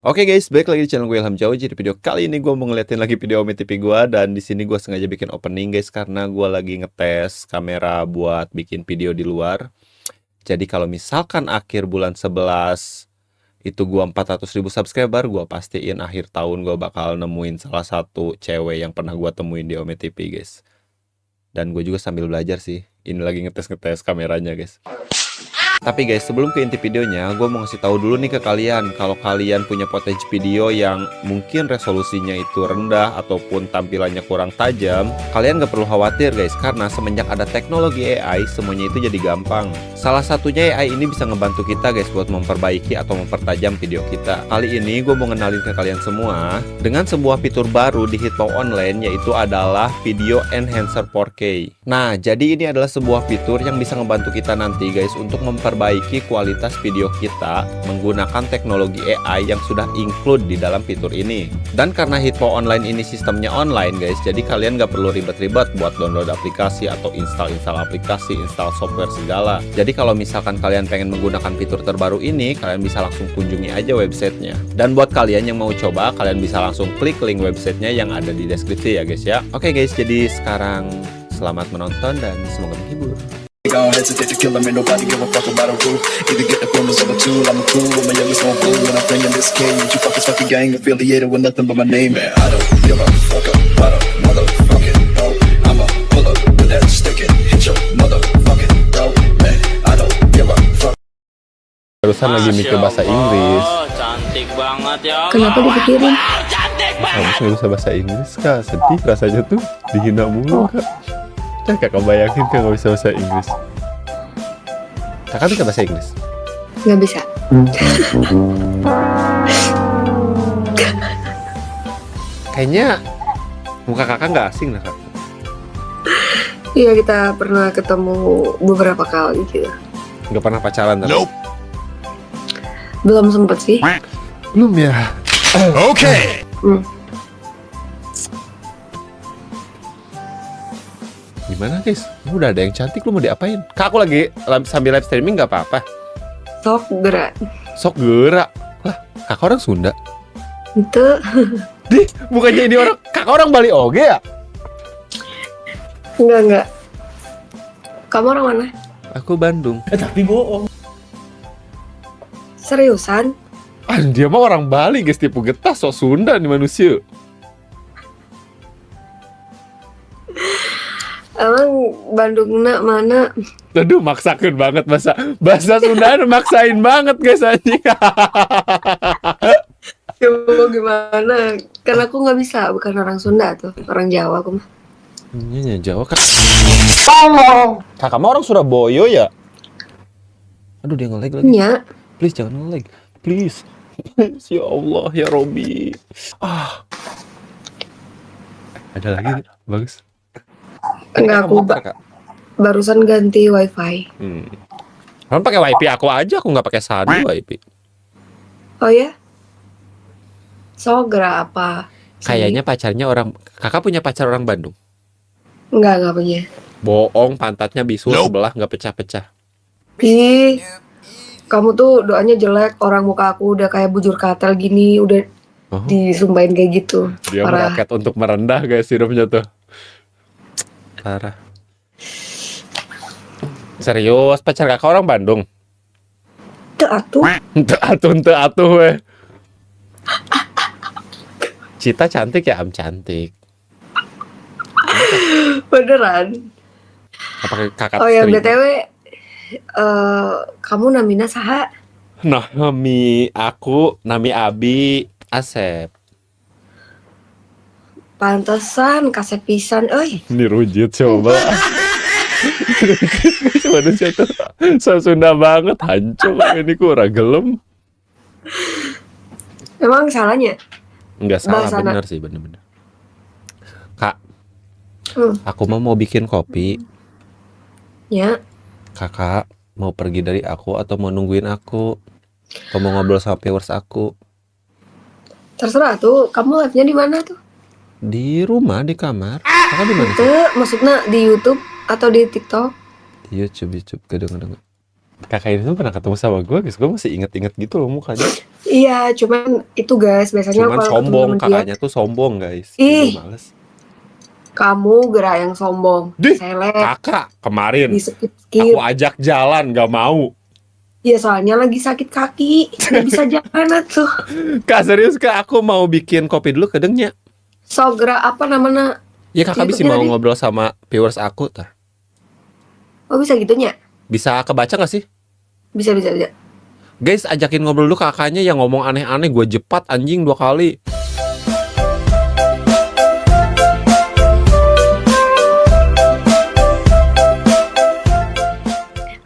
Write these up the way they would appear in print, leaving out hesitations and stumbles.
Oke guys, balik lagi di channel gue Ilham Jauh. Jadi video kali ini gue mau ngeliatin lagi video Ome TV gue, dan di sini gue sengaja bikin opening guys karena gue lagi ngetes kamera buat bikin video di luar. Jadi kalau misalkan akhir bulan 11 itu gue 400.000 subscriber, gue pastiin akhir tahun gue bakal nemuin salah satu cewek yang pernah gue temuin di Ome TV guys. Dan gue juga sambil belajar sih. Ini lagi ngetes kameranya guys. Tapi guys, sebelum ke inti videonya, gue mau ngasih tahu dulu nih ke kalian, kalau kalian punya potensi video yang mungkin resolusinya itu rendah ataupun tampilannya kurang tajam, kalian gak perlu khawatir guys, karena semenjak ada teknologi AI, semuanya itu jadi gampang. Salah satunya AI ini bisa ngebantu kita guys buat memperbaiki atau mempertajam video kita. Kali ini gue mau ngenalin ke kalian semua dengan sebuah fitur baru di Hitpau Online, yaitu adalah Video Enhancer 4K. Nah, jadi ini adalah sebuah fitur yang bisa ngebantu kita nanti guys untuk memperbaiki kualitas video kita menggunakan teknologi AI yang sudah include di dalam fitur ini. Dan karena Hitpau Online ini sistemnya online guys, jadi kalian gak perlu ribet-ribet buat download aplikasi atau install aplikasi, install software segala. Jadi kalau misalkan kalian pengen menggunakan fitur terbaru ini, kalian bisa langsung kunjungi aja websitenya. Dan buat kalian yang mau coba, kalian bisa langsung klik link websitenya yang ada di deskripsi ya guys ya. Oke guys, jadi sekarang selamat menonton dan semoga menghibur. Don't hesitate to kill them, ain't nobody give a fuck about a rule. Either get the bonus of a tool, I'm a cool, with my youngest one blue, and I'm bringing this cage. You fucking gang affiliated with nothing but my name, man. I don't give a fuck about a motherfucking bro. I'ma pull up with that stick and hit your motherfucking bro, man. I don't give a fuck. Barusan lagi mikir bahasa Inggris. Cantik banget ya. Kenapa dipikirin? Kamu nggak bisa bahasa Inggris kak, sedih rasanya tuh dihina mulu kak. Kakak bayangin kan gak bisa bahasa Inggris. Kakak bisa bahasa Inggris? Nggak bisa. Kayaknya muka kakak nggak asing lah kak. Iya, kita pernah ketemu beberapa kali gitu. Nggak pernah pacaran tapi? Nope. Belum sempet sih. Belum ya? Oke. Gimana guys? Udah ada yang cantik, lu mau diapain? Kak, aku lagi sambil live streaming nggak apa-apa. Sok gerak. Sok gerak. Lah, kakak orang Sunda. Itu. Dih, bukannya ini orang kakak orang Bali oge ya? Enggak. Kamu orang mana? Aku Bandung. Tapi bohong. Seriusan? Ah, dia mah orang Bali guys, tipu getah, sok Sunda nih manusia. Emang Bandungna mana? Aduh, maksakan banget bahasa Sunda, maksain banget guys anjing. Coba gimana? Karena aku nggak bisa, bukan orang Sunda tuh, orang Jawa aku mah. Iya, Jawa kan. Kakak mah orang Surabaya ya? Aduh, dia nge-lag lagi. Iya. Please jangan nge-lag. Please. Ya Allah, ya Robi. Ah. Ada lagi bagus. Enggak, aku barusan ganti wifi. Kamu pakai wifi aku aja, aku nggak pakai SADI wifi. Oh ya? Sogra apa? Kayaknya pacarnya orang. Kakak punya pacar orang Bandung? Enggak punya. Bohong, pantatnya bisul sebelah nggak pecah-pecah. Ih, kamu tuh doanya jelek, orang muka aku udah kayak bujur katel gini, udah disumpahin kayak gitu. Dia merakyat untuk merendah guys hidupnya tuh. Parah. Serius, pacar kakak orang Bandung? Tuh atuh. Tuh atuh weh. Cita cantik ya, Am cantik. Beneran. Apa kakak Oh ya, BTW, kamu namina saha? Nami Abi Asep. Pantesan kasep pisan, euy. Ini rujit coba. Manusia tuh Sunda banget, hancur ini kurang gelem. Emang salahnya? Enggak salah, Bahasana. bener sih, bener-bener. Kak, aku mau bikin kopi. Ya. Kakak mau pergi dari aku atau mau nungguin aku? Atau mau ngobrol sama viewers aku? Terserah tuh, kamu live-nya di mana tuh? Di rumah, di kamar. Kakak di mana? Itu maksudnya di YouTube atau di TikTok? Di YouTube, kadang-kadang. Kakak ini tuh pernah ketemu sama gue guys, gue masih inget-inget gitu loh mukanya. Iya, cuman itu guys, biasanya Cuman kalau ketemu sombong, sama dia, kakaknya tuh sombong guys. Ih, ih, gue males. kamu gerak yang sombong, Dih, seleb, kakak kemarin di aku skip-skip. ajak jalan gak mau. Ya soalnya lagi sakit kaki, nggak bisa jalan tuh. Kak serius kak, aku mau bikin kopi dulu kedengnya. So gerak apa namanya? Ya kakak bisa YouTube-nya mau tadi. ngobrol sama viewers aku tah. Oh bisa gitunya? Bisa kebaca gak sih? Bisa bisa bisa. Guys, ajakin ngobrol dulu kakaknya yang ngomong aneh-aneh, gue jepat anjing 2 kali.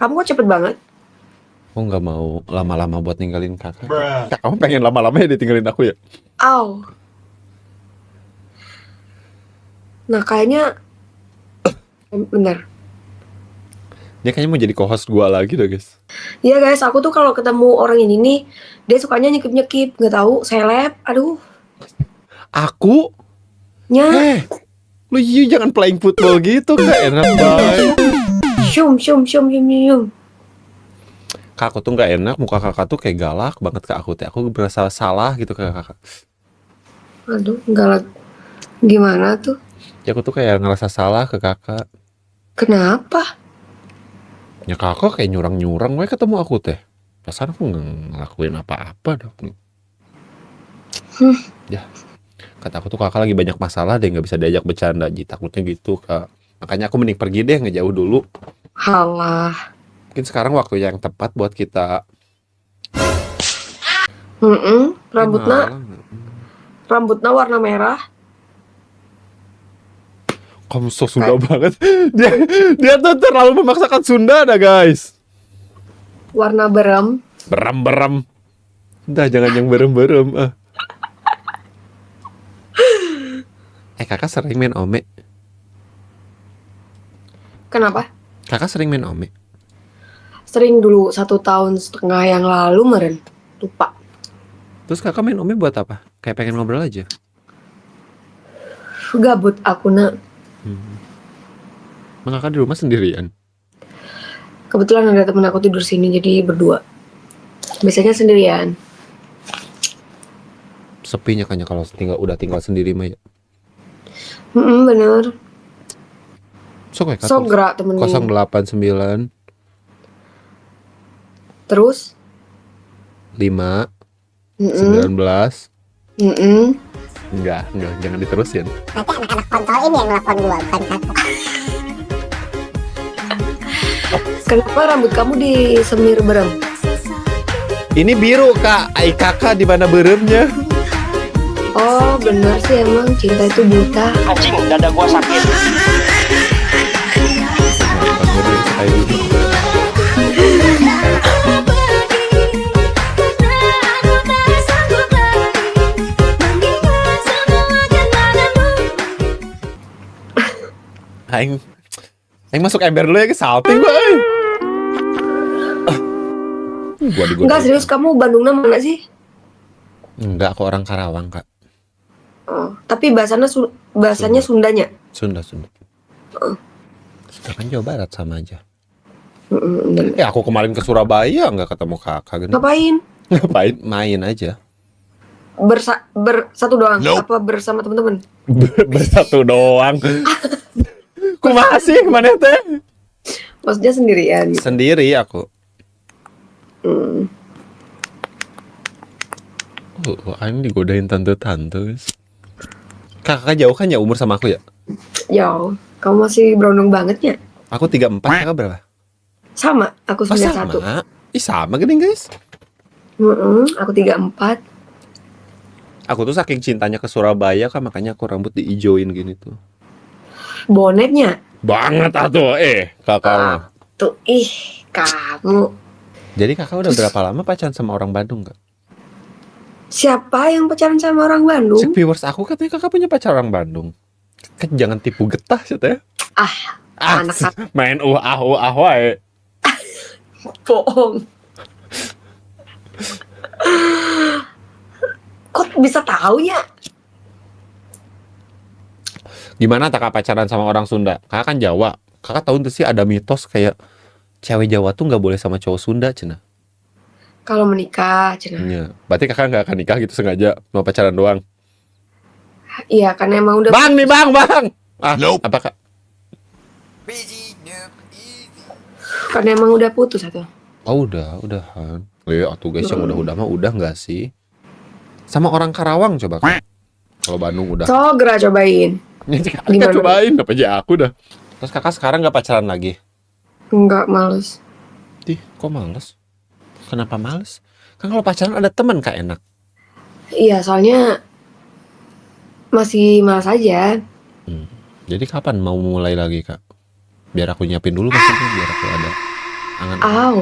Kamu kok cepet banget? Aku nggak mau lama-lama buat ninggalin kakak. Kak, kamu pengen lama-lama ya ditinggalin aku ya? Aw. Nah kayaknya bener. Dia kayaknya mau jadi co-host gue lagi dah guys. Iya guys, aku tuh kalau ketemu orang ini nih, dia sukanya nyekip-nyekip, nggak tahu seleb. Aduh, Aku? nya, Lu jangan playing football gitu, gak enak banget. syum syum syum syum syum. Kak, aku tuh gak enak, muka kakak tuh kayak galak banget ke aku. Aku berasa salah gitu ke kakak. Aduh, galak. Gimana tuh? Ya aku tuh kayak ngerasa salah ke kakak. Kenapa? Ya kakak kayak nyurang-nyurang we ketemu aku teh. Perasaan aku nggak ngelakuin apa-apa dong. Ya, kata aku tuh kakak lagi banyak masalah deh, nggak bisa diajak bercanda. Ji, takutnya gitu kak. Makanya aku mending pergi deh, ngejauh dulu. Halah. Mungkin sekarang waktu yang tepat buat kita. Rambutnya, Malang. rambutnya warna merah. Kamu so Sunda banget. Dia tuh terlalu memaksakan Sunda dah guys. Warna berem. Berem. Udah jangan yang berem. Kakak sering main ome. Kenapa? Kakak sering main ome. Sering dulu 1,5 tahun yang lalu meren. Lupa. Terus kakak main ome buat apa? Kayak pengen ngobrol aja. Gabut aku nak. Emang kakak di rumah sendirian? Kebetulan ada temen aku tidur sini jadi berdua. Biasanya sendirian. Sepinya kayaknya kalau udah tinggal sendiri mah ya. Bener. Sok ya kak. So gerak temennya. 089 Terus? 5 19. Mm-mm. Enggak, jangan diterusin. Nanti anak-anak kontol ini yang nelfon gua, bukan kakak. Kenapa rambut kamu disemir berem? Ini biru kak, kakak di mana beremnya? Oh bener sih emang cinta itu buta. Anjing, dada gua sakit. Aing masuk ember dulu ya, ke salting gua. Gua digodain. Enggak serius, kamu Bandungnya mana sih? Enggak, aku orang Karawang kak. Oh, tapi bahasanya Sundanya. Sunda. Sudah kan Jawa Barat sama aja. Bener. Ya aku kemarin ke Surabaya nggak ketemu kakak gitu. Ngapain? Ngapain? Main aja. Bersatu doang? Apa bersama teman-teman? Bersatu doang. Kumaha sih kemana teh? Maksudnya sendirian? Sendiri aku. Aing digodain tante-tante guys. Kakak jauh kan ya umur sama aku ya? Yo, kamu masih berondong banget ya? Aku 34, kakak berapa? Sama, aku Oh 91. sama? Ih sama gini guys. Aku 34. Aku tuh saking cintanya ke Surabaya kan, makanya aku rambut diijoin gini tuh. Bonetnya? Banget atuh, kakak mah. Tuh, kamu. Jadi kakak udah berapa lama pacaran sama orang Bandung kak? Siapa yang pacaran sama orang Bandung? Cek viewers aku katanya kakak punya pacar orang Bandung. Kan jangan tipu getah sih teh. Anak main wae. bohong. Kok bisa tahu ya? Gimana kakak pacaran sama orang Sunda? Kakak kan Jawa. Kakak tahu tuh sih ada mitos kayak cewek Jawa tuh nggak boleh sama cowok Sunda, cenah. Kalau menikah, cenah. Iya. Berarti kakak nggak akan nikah gitu sengaja, mau pacaran doang. Iya, karena emang udah Bang nih bang. Ah, apa kak? karena emang udah putus atau. Oh udahan. Atuh guys, yang udah mah udah nggak sih? Sama orang Karawang coba kak. Kalau Bandung udah. Segera cobain. Kakak Gimana? cobain, apa aja aku dah. Terus kakak sekarang nggak pacaran lagi? Enggak, males. Ih, kok males? Kenapa males? Kan kalau pacaran ada teman kak enak. Iya, soalnya masih males aja. Jadi kapan mau mulai lagi kak? Biar aku nyiapin dulu maksudnya, biar aku ada angan-angan. Aw.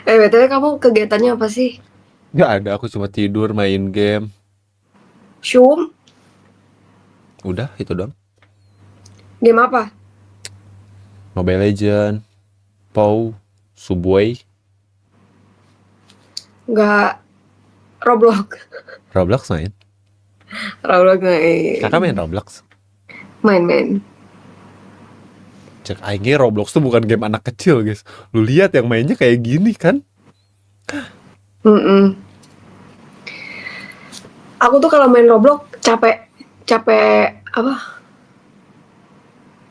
BTW kamu kegiatannya apa sih? Nggak ada, aku cuma tidur, main game. Shum? Udah, itu dong. Game apa? Mobile Legend, PoW, Subway, Enggak. Roblox. Roblox main. Roblox main. Kakak main Roblox? Main. Cek aing Roblox tuh bukan game anak kecil guys. Lu lihat yang mainnya kayak gini kan? Aku tuh kalau main Roblox capek apa?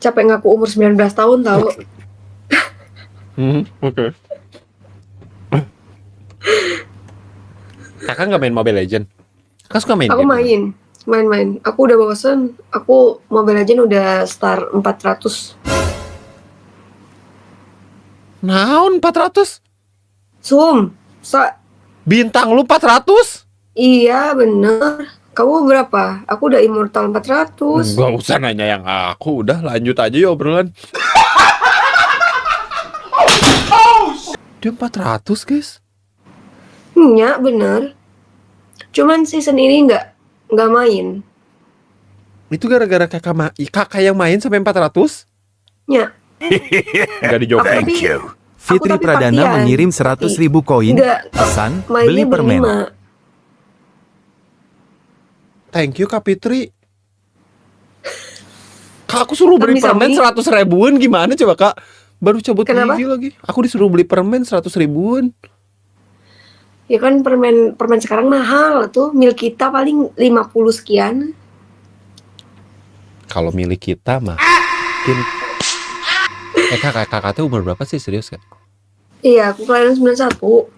Capek ngaku umur 19 tahun tahu. Oke. Kakak nggak main Mobile Legend? Kakak suka main Aku game? main. Aku udah bosen. Aku Mobile Legend udah star 400. Naon 400? Bintang lu 400? Iya bener. Kamu berapa? Aku udah immortal 400. Gak usah nanya yang aku, udah lanjut aja ya obrolan. Dia 400 guys. Iya bener. Cuman season ini nggak main. Itu gara-gara kakak yang main sampai 400? Ya. Nggak dijawab. Tapi Fitri tapi Pradana partian. mengirim 100.000 koin. Enggak. Pesan, Mainnya beli permen. berlima. Thank you Kak Fitri. Kak, aku suruh beli Sambi-sambi. permen 100 ribuan gimana coba kak? Baru cabut Kenapa? gigi lagi. Aku disuruh beli permen 100 ribuan. Ya kan permen sekarang mahal tuh. Mil kita paling 50 sekian. Kalau milik kita mah mungkin. Kakak tuh umur berapa sih serius kak? Iya, aku kelahiran 91.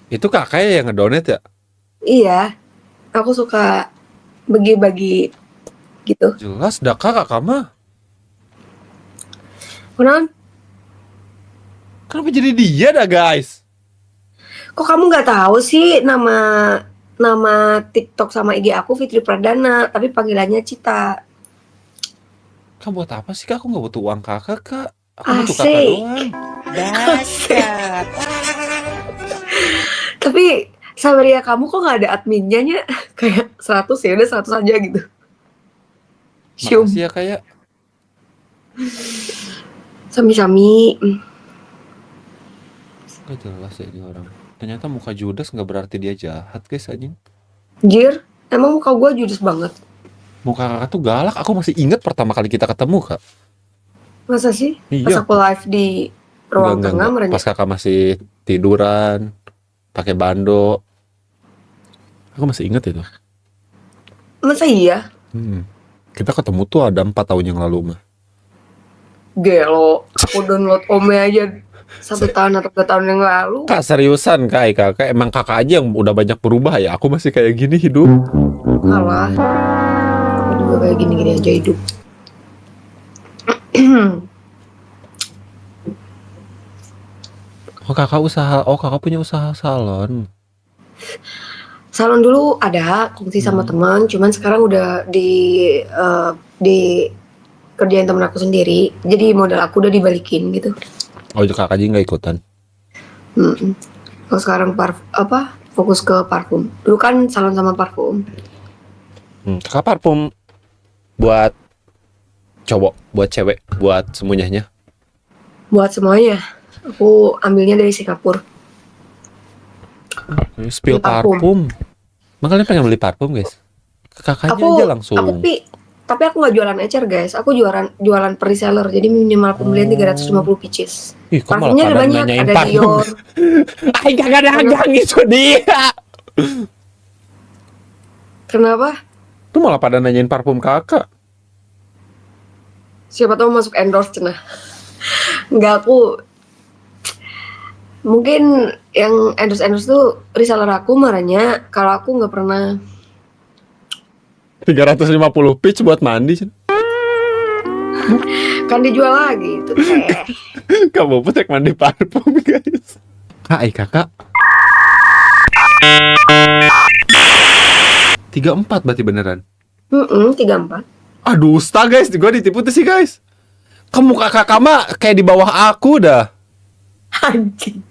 Itu kakaknya yang ngedonate ya? Iya. Aku suka bagi-bagi gitu. Jelas dah kakak mah. Kenapa? Kenapa jadi dia dah guys? Kok kamu nggak tahu sih nama TikTok sama IG aku Fitri Pradana, tapi panggilannya Cita. Kak buat apa sih kak? Aku nggak butuh uang kakak kak. Aku butuh kakak Asik. doang. Tapi Samaria kamu kok nggak ada adminnya nya? Kayak 100 ya udah 100 aja gitu. Syum. Makasih ya kayak. Sami-sami. Gak jelas ya ini orang. Ternyata muka judes nggak berarti dia jahat guys anjing. Jir, emang muka gue judes banget. Muka kakak tuh galak. Aku masih inget pertama kali kita ketemu kak. Masa sih? Iya. Pas aku live di ruang tengah Enggak. merenya. Pas kakak masih tiduran, pakai bando. Aku masih inget itu. Masa iya? Kita ketemu tuh ada 4 tahun yang lalu mah. Gelo, aku download Ome aja 1 tahun atau 2 tahun yang lalu. Kak seriusan kakak emang kakak aja yang udah banyak berubah ya. Aku masih kayak gini hidup. Alah, aku juga kayak gini-gini aja hidup. Kakak punya usaha salon. Salon dulu ada kongsi sama teman, cuman sekarang udah di kerjain temen aku sendiri. Jadi modal aku udah dibalikin gitu. Oh itu kakak aja nggak ikutan. Kalau sekarang fokus ke parfum. Dulu kan salon sama parfum. Kakak parfum buat cowok, buat cewek, buat semuanya. Buat semuanya. Aku ambilnya dari Singapura. Spill Parfum. parfum. Makanya pengen beli parfum guys. Kakaknya Aku aja langsung. Tapi aku nggak jualan ecer guys, aku jualan per reseller. Jadi minimal pembelian 350 pieces. Ih, kok malah Parfumnya ada pada banyak, nanyain ada parfum? Dior. Aing kagak dagang itu dia. Kenapa? Tuh malah pada nanyain parfum kakak. Siapa tahu masuk endorse cenah. Nggak, aku mungkin yang endorse tuh reseller aku marahnya kalau aku nggak pernah 350 pitch buat mandi. kan dijual lagi itu teh. Kamu putek mandi parfum guys. Hai kakak. 34 berarti beneran. 34. Aduh, sta guys, gue ditipu tuh sih guys. Kamu kakak mah kayak di bawah aku dah. Anjing.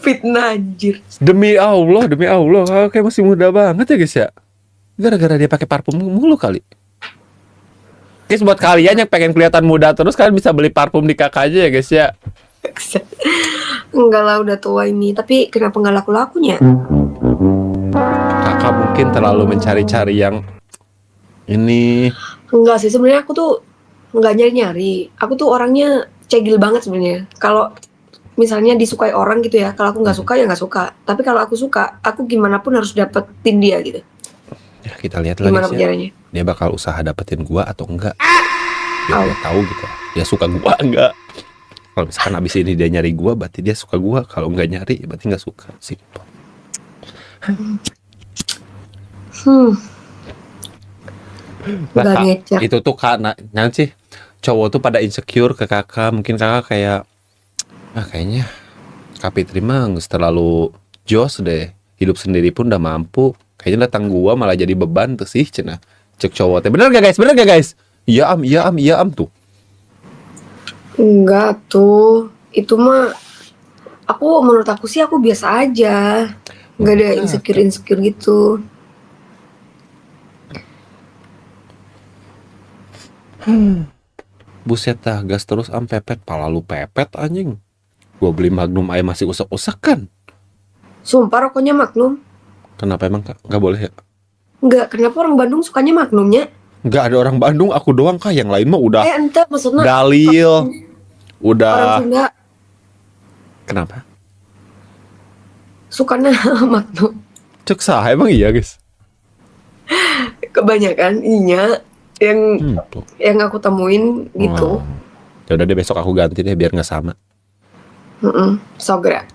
Fitnah anjir. Demi Allah, kakak kayak masih muda banget ya guys ya. Gara-gara dia pakai parfum mulu kali. Guys, buat kalian yang pengen kelihatan muda terus, kalian bisa beli parfum di kakak aja ya guys ya. Enggak lah, udah tua ini. Tapi kenapa nggak laku-lakunya? Kakak mungkin terlalu mencari-cari yang ini. Enggak sih, sebenarnya aku tuh nggak nyari-nyari. Aku tuh orangnya cegil banget sebenarnya. Kalau misalnya disukai orang gitu ya, kalau aku nggak suka ya nggak suka. Tapi kalau aku suka, aku gimana pun harus dapetin dia gitu. Ya, kita lihat lah Gimana guys ya. caranya? Dia bakal usaha dapetin gua atau enggak. Biar dia tahu gitu. Dia suka gua enggak. Kalau misalkan abis ini dia nyari gua, berarti dia suka gua. Kalau enggak nyari, berarti enggak suka. Simpel. Lah, Nggak Kak, ngecer. itu tuh karena sih cowok tuh pada insecure ke kakak. Mungkin kakak kayak kayaknya Kak Fitri mah geus terlalu jos deh. Hidup sendiri pun udah mampu. Kayaknya datang gua malah jadi beban tuh sih cenah. Cek cowok teh. Bener gak guys? Iya am tuh. Enggak tuh. Itu mah menurut aku sih aku biasa aja. Nggak ada insecure gitu. Buset dah, gas terus pepet. Pala lu pepet anjing. Gua beli Magnum aja masih usek-usek kan. Sumpah rokoknya Magnum. Kenapa emang Kak? Nggak boleh ya? Enggak, kenapa orang Bandung sukanya Magnumnya? Nggak ada orang Bandung, aku doang Kak. Yang lain mah udah Ente maksudnya dalil. orang Udah. Sunda Kenapa? sukanya Magnum. Cek sah emang iya guys. Kebanyakan Tuh. yang aku temuin gitu. Ya udah deh, besok aku ganti deh biar nggak sama. Sogra.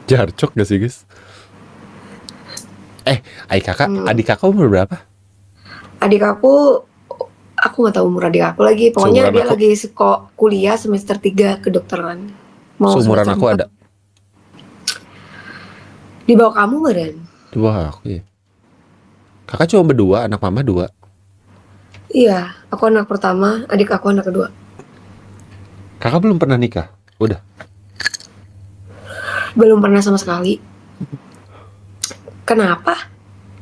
Jarcok gak sih guys? Adik kakak umur berapa? Adik aku nggak tahu umur adik aku lagi. Pokoknya Seumuran dia aku. lagi kuliah semester 3 kedokteran. Seumuran semester aku 4. ada. Di bawah kamu meren? Di bawah aku ya. Kakak cuma berdua, anak mama 2. Iya, aku anak pertama, adik aku anak kedua. Kakak belum pernah nikah? Udah. Belum pernah sama sekali. Kenapa?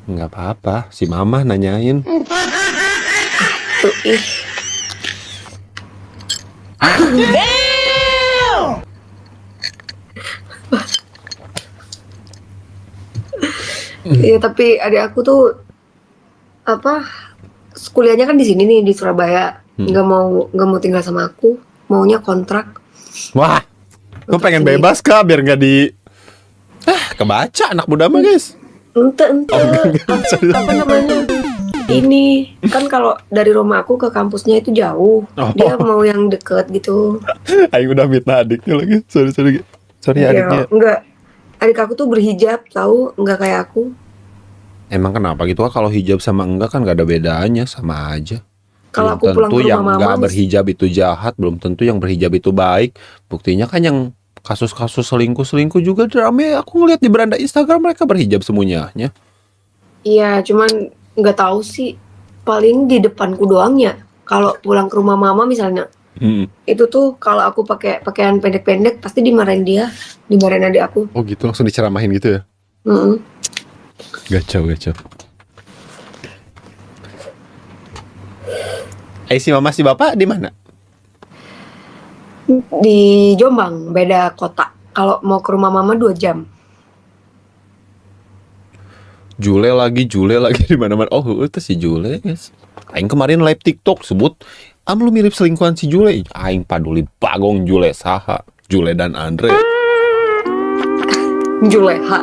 Nggak apa-apa, si mama nanyain. Tuh ih. Iya, tapi adik aku tuh kuliahnya kan di sini nih di Surabaya. Nggak mau tinggal sama aku, maunya kontrak. Wah, lu pengen Ini. bebas Kak, biar nggak di kebaca anak muda mah guys. Ente Sorry. apa namanya? Ini kan kalau dari rumah aku ke kampusnya itu jauh. Oh. Dia mau yang deket gitu. Ayo udah mitnah adiknya lagi. Sorry Ya, adiknya. enggak. Adik aku tuh berhijab, tahu? Enggak kayak aku. Emang kenapa gitu Kak? Kalau hijab sama enggak kan nggak ada bedanya, sama aja. Kalau Belum aku pulang tentu ke yang rumah nggak mama, berhijab itu jahat, belum tentu yang berhijab itu baik. Buktinya kan yang kasus-kasus selingkuh juga rame. Aku ngeliat di beranda Instagram mereka berhijab semuanya. iya, cuman nggak tahu sih. Paling di depanku doang ya. Kalau pulang ke rumah mama misalnya, itu tuh kalau aku pakai pakaian pendek-pendek pasti dimarahin dia, dimarahin adik aku. Oh gitu, langsung diceramahin gitu ya? Mm-mm. Gacau. Si mama si bapak di mana? Di Jombang, beda kota. Kalau mau ke rumah mama 2 jam. Jule lagi di mana-mana. Oh, itu si Jule, guys. Aing kemarin live TikTok sebut, lu mirip selingkuhan si Jule. Aing paduli bagong Jule saha. Jule dan Andre. Juleha.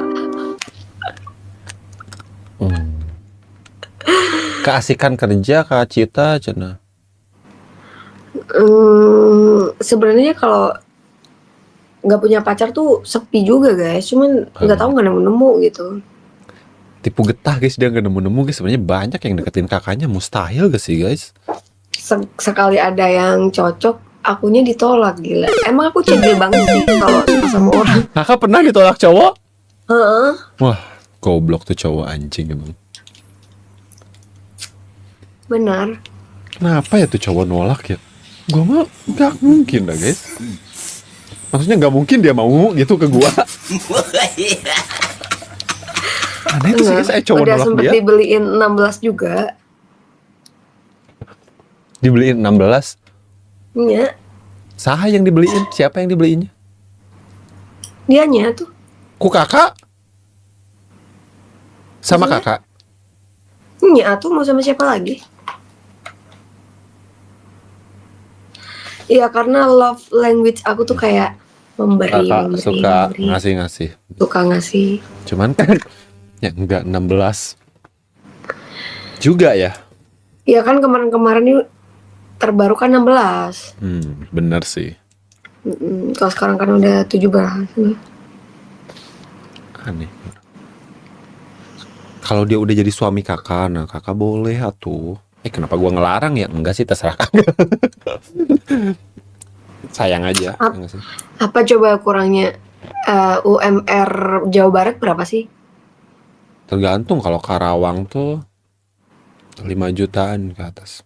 Keasikan kerja, Kak Cita, cenah. Sebenarnya kalau nggak punya pacar tuh sepi juga guys. Cuman nggak tahu nggak nemu-nemu gitu. Tipu getah guys, dia nggak nemu-nemu guys. Sebenarnya banyak yang deketin kakaknya, mustahil gak sih guys? Sekali ada yang cocok, akunya ditolak, gila. Emang aku cegil banget sih kalau sama orang. Kakak pernah ditolak cowok? Heeh. Wah, goblok tuh cowok anjing emang. Benar. Kenapa ya tuh cowok nolak ya? Gua mah gak mungkin dah guys. Maksudnya gak mungkin dia mau gitu ke gua. Aneh tuh sih guys, saya cowok Udah nolak sempet dia. dibeliin 16 juga. Dibeliin 16. Iya. Saha yang dibeliin? Siapa yang dibeliinnya? Dianya tuh. Ku kakak? Sama Iya. kakak? Iya tuh mau sama siapa lagi? Iya karena love language aku tuh kayak memberi, Kakak suka memberi. ngasih-ngasih. Suka ngasih. Cuman kan ya enggak 16 juga ya. Iya kan kemarin-kemarin ini terbaru kan 16. Bener sih. Kalau sekarang kan udah 17. Aneh. Kalau dia udah jadi suami kakak, nah kakak boleh atuh. Kenapa gua ngelarang ya? Enggak sih, terserah kakak. Sayang aja. Enggak sih? Apa coba kurangnya UMR Jawa Barat berapa sih? Tergantung, kalau Karawang tuh 5 jutaan ke atas.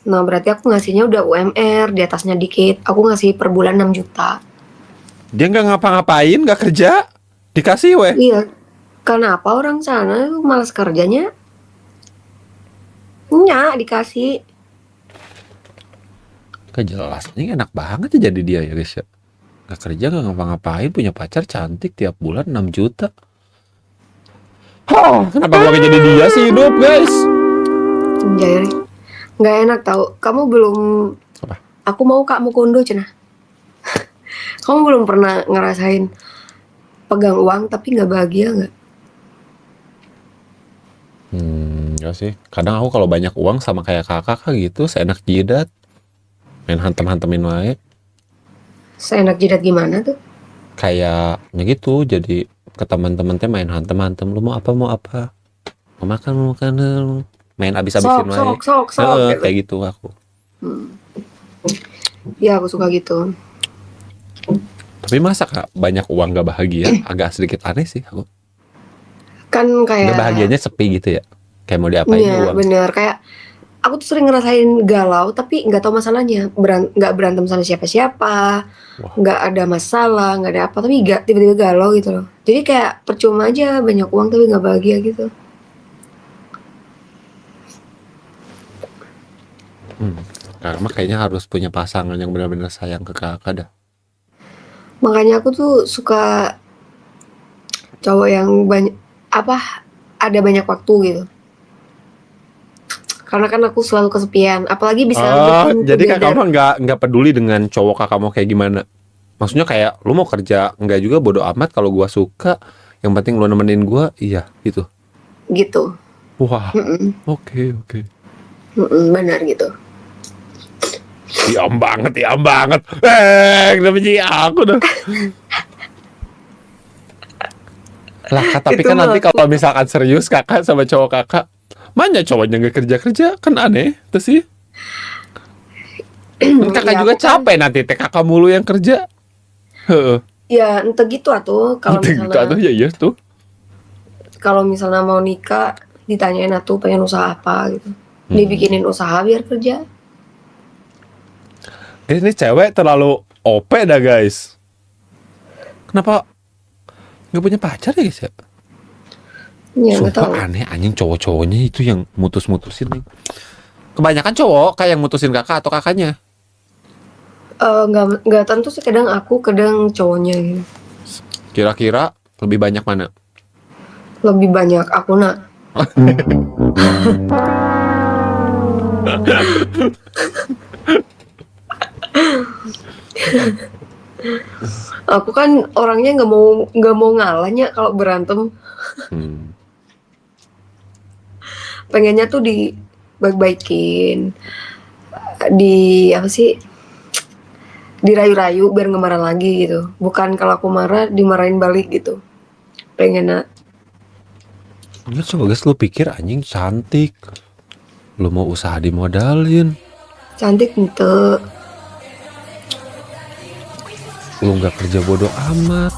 Nah berarti aku ngasihnya udah UMR, di atasnya dikit. Aku ngasih per bulan 6 juta. Dia nggak ngapa-ngapain, nggak kerja, dikasih weh. Iya. Kenapa orang sana malas kerjanya? Nya dikasih. Gak jelas, ini enak banget ya jadi dia ya guys ya. Gak kerja, gak ngapa-ngapain, punya pacar cantik tiap bulan 6 juta. Kenapa gua gak jadi dia sih hidup guys? Jadi nggak enak tau. Kamu belum. Apa? Aku mau kamu kondo cenah. Kamu belum pernah ngerasain pegang uang tapi nggak bahagia nggak? Enggak sih. Kadang aku kalau banyak uang sama kayak kakak gitu, seenak jidat. Main hantem-hantemin wae. Seenak jidat gimana tuh? Kayaknya gitu, jadi ke teman-teman teh main hantem-hantem, lu mau apa mau makan lu. Main abis-abisin wae. Sok. Gitu. Kayak gitu aku. Ya aku suka gitu. Tapi masa Kak, banyak uang gak bahagia? Agak sedikit aneh sih aku. Kan kayak. Gak bahagianya sepi gitu ya. Kayak mau diapain Iya uang. bener. Kayak aku tuh sering ngerasain galau tapi nggak tahu masalahnya. Nggak berantem sama siapa-siapa. Wah. Nggak ada masalah, nggak ada apa. Tapi tiba-tiba galau gitu loh. Jadi kayak percuma aja banyak uang tapi nggak bahagia gitu. Karena kayaknya harus punya pasangan yang benar-benar sayang ke kakak dah. Makanya aku tuh suka cowok yang ada banyak waktu gitu. Karena kan aku selalu kesepian, apalagi bisa bikin Jadi together. kakak mah nggak peduli dengan cowok kakak mau kayak gimana. Maksudnya kayak lu mau kerja nggak juga bodo amat kalau gua suka. Yang penting lu nemenin gua, iya gitu. Gitu. Wah, Mm-mm. oke. Benar gitu. Diam banget. Kenapa jadi aku dah? Lah tapi Itu kan nanti mah kalau misalkan serius kakak sama cowok kakak, mana cowoknya nggak kerja kan aneh, tuh sih. Kan kakak Ya, juga aku kan- capek nanti teh kakak mulu yang kerja. Heeh. Ya entah gitu atuh kalau Gitu misalnya atuh ya iya tuh. kalau misalnya mau nikah ditanyain atuh pengen usaha apa gitu. Dibikinin usaha biar kerja. Guys, ini cewek terlalu OP dah guys. Kenapa nggak punya pacar ya guys ya? Ya nggak tahu. Sumpah aneh anjing cowok-cowoknya itu yang mutusin nih. Kebanyakan cowok kayak yang mutusin kakak atau kakaknya. Nggak tentu sih, kadang aku kadang cowoknya gitu. Kira-kira lebih banyak mana? Lebih banyak aku nak. Aku kan orangnya nggak mau ngalahnya kalau berantem. Hmm. Pengennya tuh dibaik-baikin, di apa sih, dirayu-rayu biar nggak marah lagi gitu. Bukan kalau aku marah dimarahin balik gitu. Pengennya Enggak, coba guys, lu pikir anjing cantik. Lu mau usaha dimodalin. cantik ente. Lu nggak kerja bodoh amat.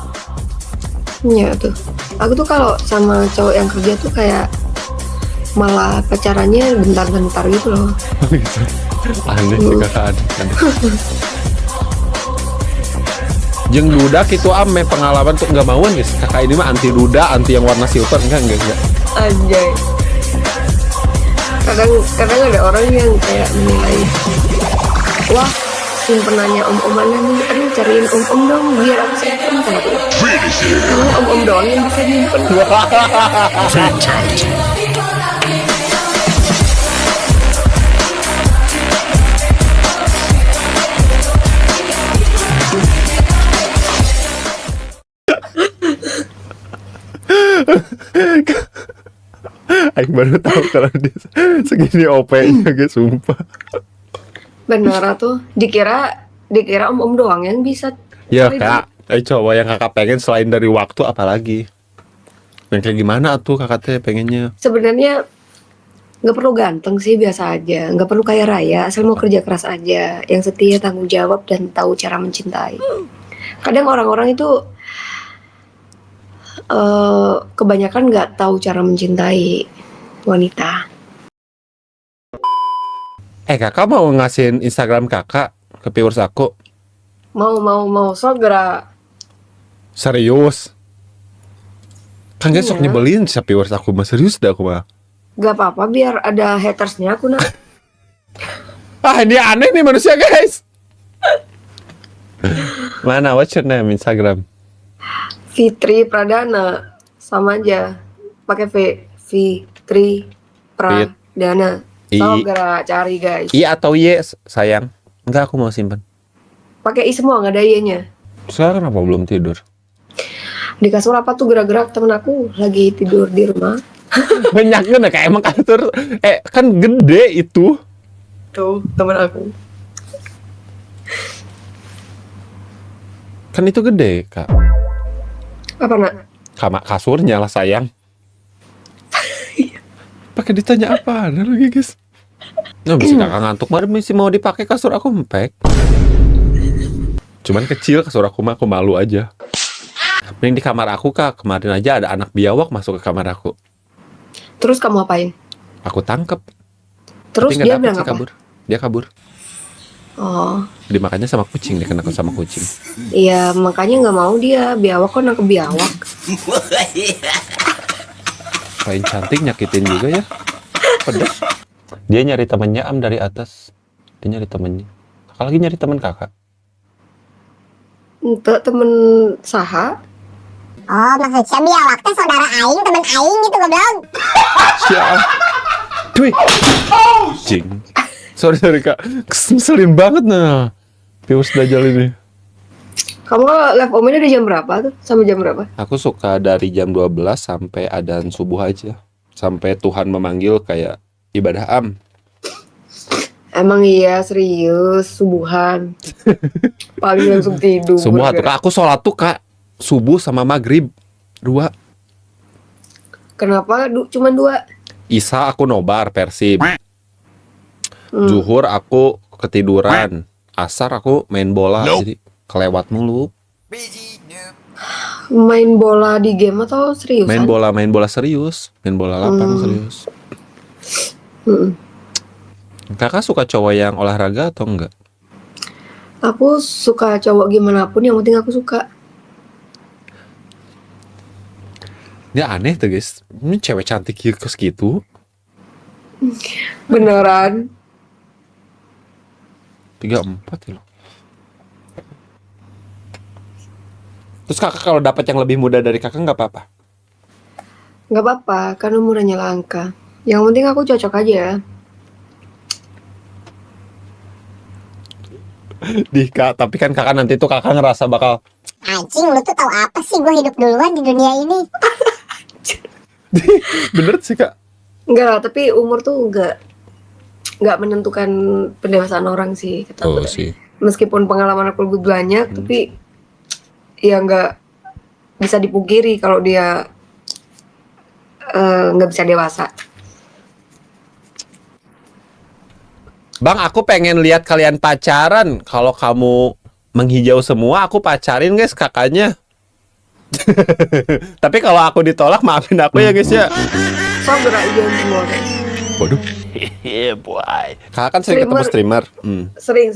Ya tuh. Aku tuh kalau sama cowok yang kerja tuh kayak malah pacarannya bentar-bentar gitu loh. Aneh sih kakak, aneh. Jeung dudak itu ame pengalaman tuh nggak mauan guys. Kakak ini mah anti duda, anti yang warna silver, enggak. Anjay. Kadang ada orang yang kayak menilai, wah simpenannya om-omannya nih, aduh cariin om-om dong biar aku simpen. Karena om-om doang yang bisa nyimpen. Aing baru tahu kalau dia segini OP-nya guys, sumpah. Benar tuh, dikira om-om doang yang bisa. Ya cari kak, coba yang kakak pengen selain dari waktu apalagi? Yang kayak gimana tuh kakak teh pengennya? Sebenarnya nggak perlu ganteng sih, biasa aja. Nggak perlu kaya raya, asal mau kerja keras aja. Yang setia, tanggung jawab, dan tahu cara mencintai. Kadang orang-orang itu kebanyakan nggak tahu cara mencintai wanita. Kakak mau ngasihin Instagram kakak ke viewers aku? Mau segera. Serius? Kan guys sok Iya. nyebelin si viewers aku mah, serius dah aku mah. Gak apa-apa biar ada hatersnya aku nak. Ini aneh nih manusia guys. Mana, what's your name Instagram? Fitri Pradana, sama aja, pakai V. Fitri Pradana. Segera cari guys. I atau Y sayang? Enggak, aku mau simpan. Pakai I semua, nggak ada Y-nya. Sekarang kenapa belum tidur? Di kasur apa tuh gerak-gerak, temen aku lagi tidur di rumah. Banyak kan kayak emang kasur. Kan gede itu. Tuh temen aku. Kan itu gede kak. Apa nak? Kasurnya lah sayang. Pakai ditanya apa ada lagi guys? Nah, bisa kakak ngantuk, mari misi mau dipakai kasur aku empek. Cuman kecil kasur aku mah, aku malu aja. Mending di kamar aku kak, kemarin aja ada anak biawak masuk ke kamar aku. Terus kamu apain? Aku tangkep. Terus Tapi nggak dia dapet bilang sih, apa? kabur. Dia kabur. Oh, Dimakannya sama kucing, dia kena sama kucing. iya makanya nggak mau dia, biawak kan aku biawak. Paling cantik nyakitin juga ya. Pedas. Dia nyari temennya dari atas. Dia nyari temennya. Kakak lagi nyari temen kakak. Untuk temen saha? Oh, maksudnya biawak teh saudara aing, temen aing gitu goblok. Siap. Cuy. Cing. Sorry kak. Ngeselin banget nah. Viewers Dajjal ini. Kamu live omnya dari jam berapa tuh? Sampai jam berapa? Aku suka dari jam 12 sampai adzan subuh aja. Sampai Tuhan memanggil kayak ibadah am. Emang iya serius, subuhan. Paling langsung tidur. Subuh tuh kak. Aku sholat tuh kak. Subuh sama maghrib. 2. Kenapa cuman 2? Isya aku nobar Persib. Zuhur aku ketiduran. Asar aku main bola. Jadi kelewat mulu. Main bola di game atau serius? Main bola serius. Main bola lapang serius. Kakak suka cowok yang olahraga atau enggak? Aku suka cowok gimana pun, yang penting aku suka. Ini aneh tuh guys. Ini cewek cantik gitu. Beneran. 34 ya loh. Terus kakak kalau dapat yang lebih muda dari kakak nggak apa-apa? Nggak apa-apa, kan umurnya langka. Yang penting aku cocok aja. Kak, tapi kan kakak nanti tuh kakak ngerasa bakal Anjing, lu tuh tahu apa sih gue hidup duluan di dunia ini? bener sih kak. Enggak lah, tapi umur tuh nggak menentukan pendewasaan orang sih, kata Oh aku. sih. Meskipun pengalaman aku lebih banyak, tapi ya nggak bisa dipungkiri kalau dia nggak bisa dewasa. Bang, aku pengen lihat kalian pacaran. Kalau kamu menghijau semua, aku pacarin guys kakaknya. Tapi kalau aku ditolak, maafin aku ya guys ya. So gerak hijau semua guys. Waduh. Boy. Kakak kan sering ketemu streamer. Sering.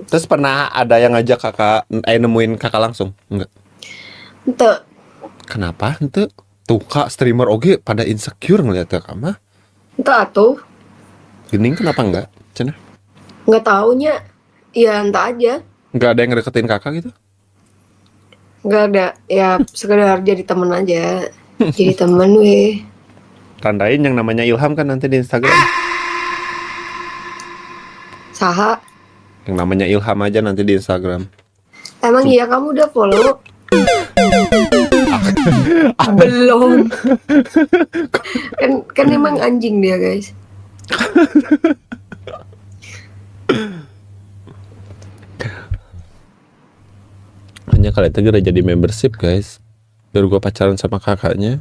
Terus pernah ada yang ngajak kakak, nemuin kakak langsung? Enggak. Ente, Kenapa? Ente? Tuh kak streamer oke pada insecure ngeliat kakak mah. atuh, Gening kenapa enggak? Cina? nggak taunya, ya entah aja. Enggak ada yang ngedeketin kakak gitu? Nggak ada, ya sekedar jadi temen aja. Jadi temen weh. Tandain yang namanya Ilham kan nanti di Instagram. Saha, Yang namanya Ilham aja nanti di Instagram. emang iya kamu udah follow? Belum. kan emang anjing dia guys. Hanya kalian segera jadi membership guys. Biar gua pacaran sama kakaknya.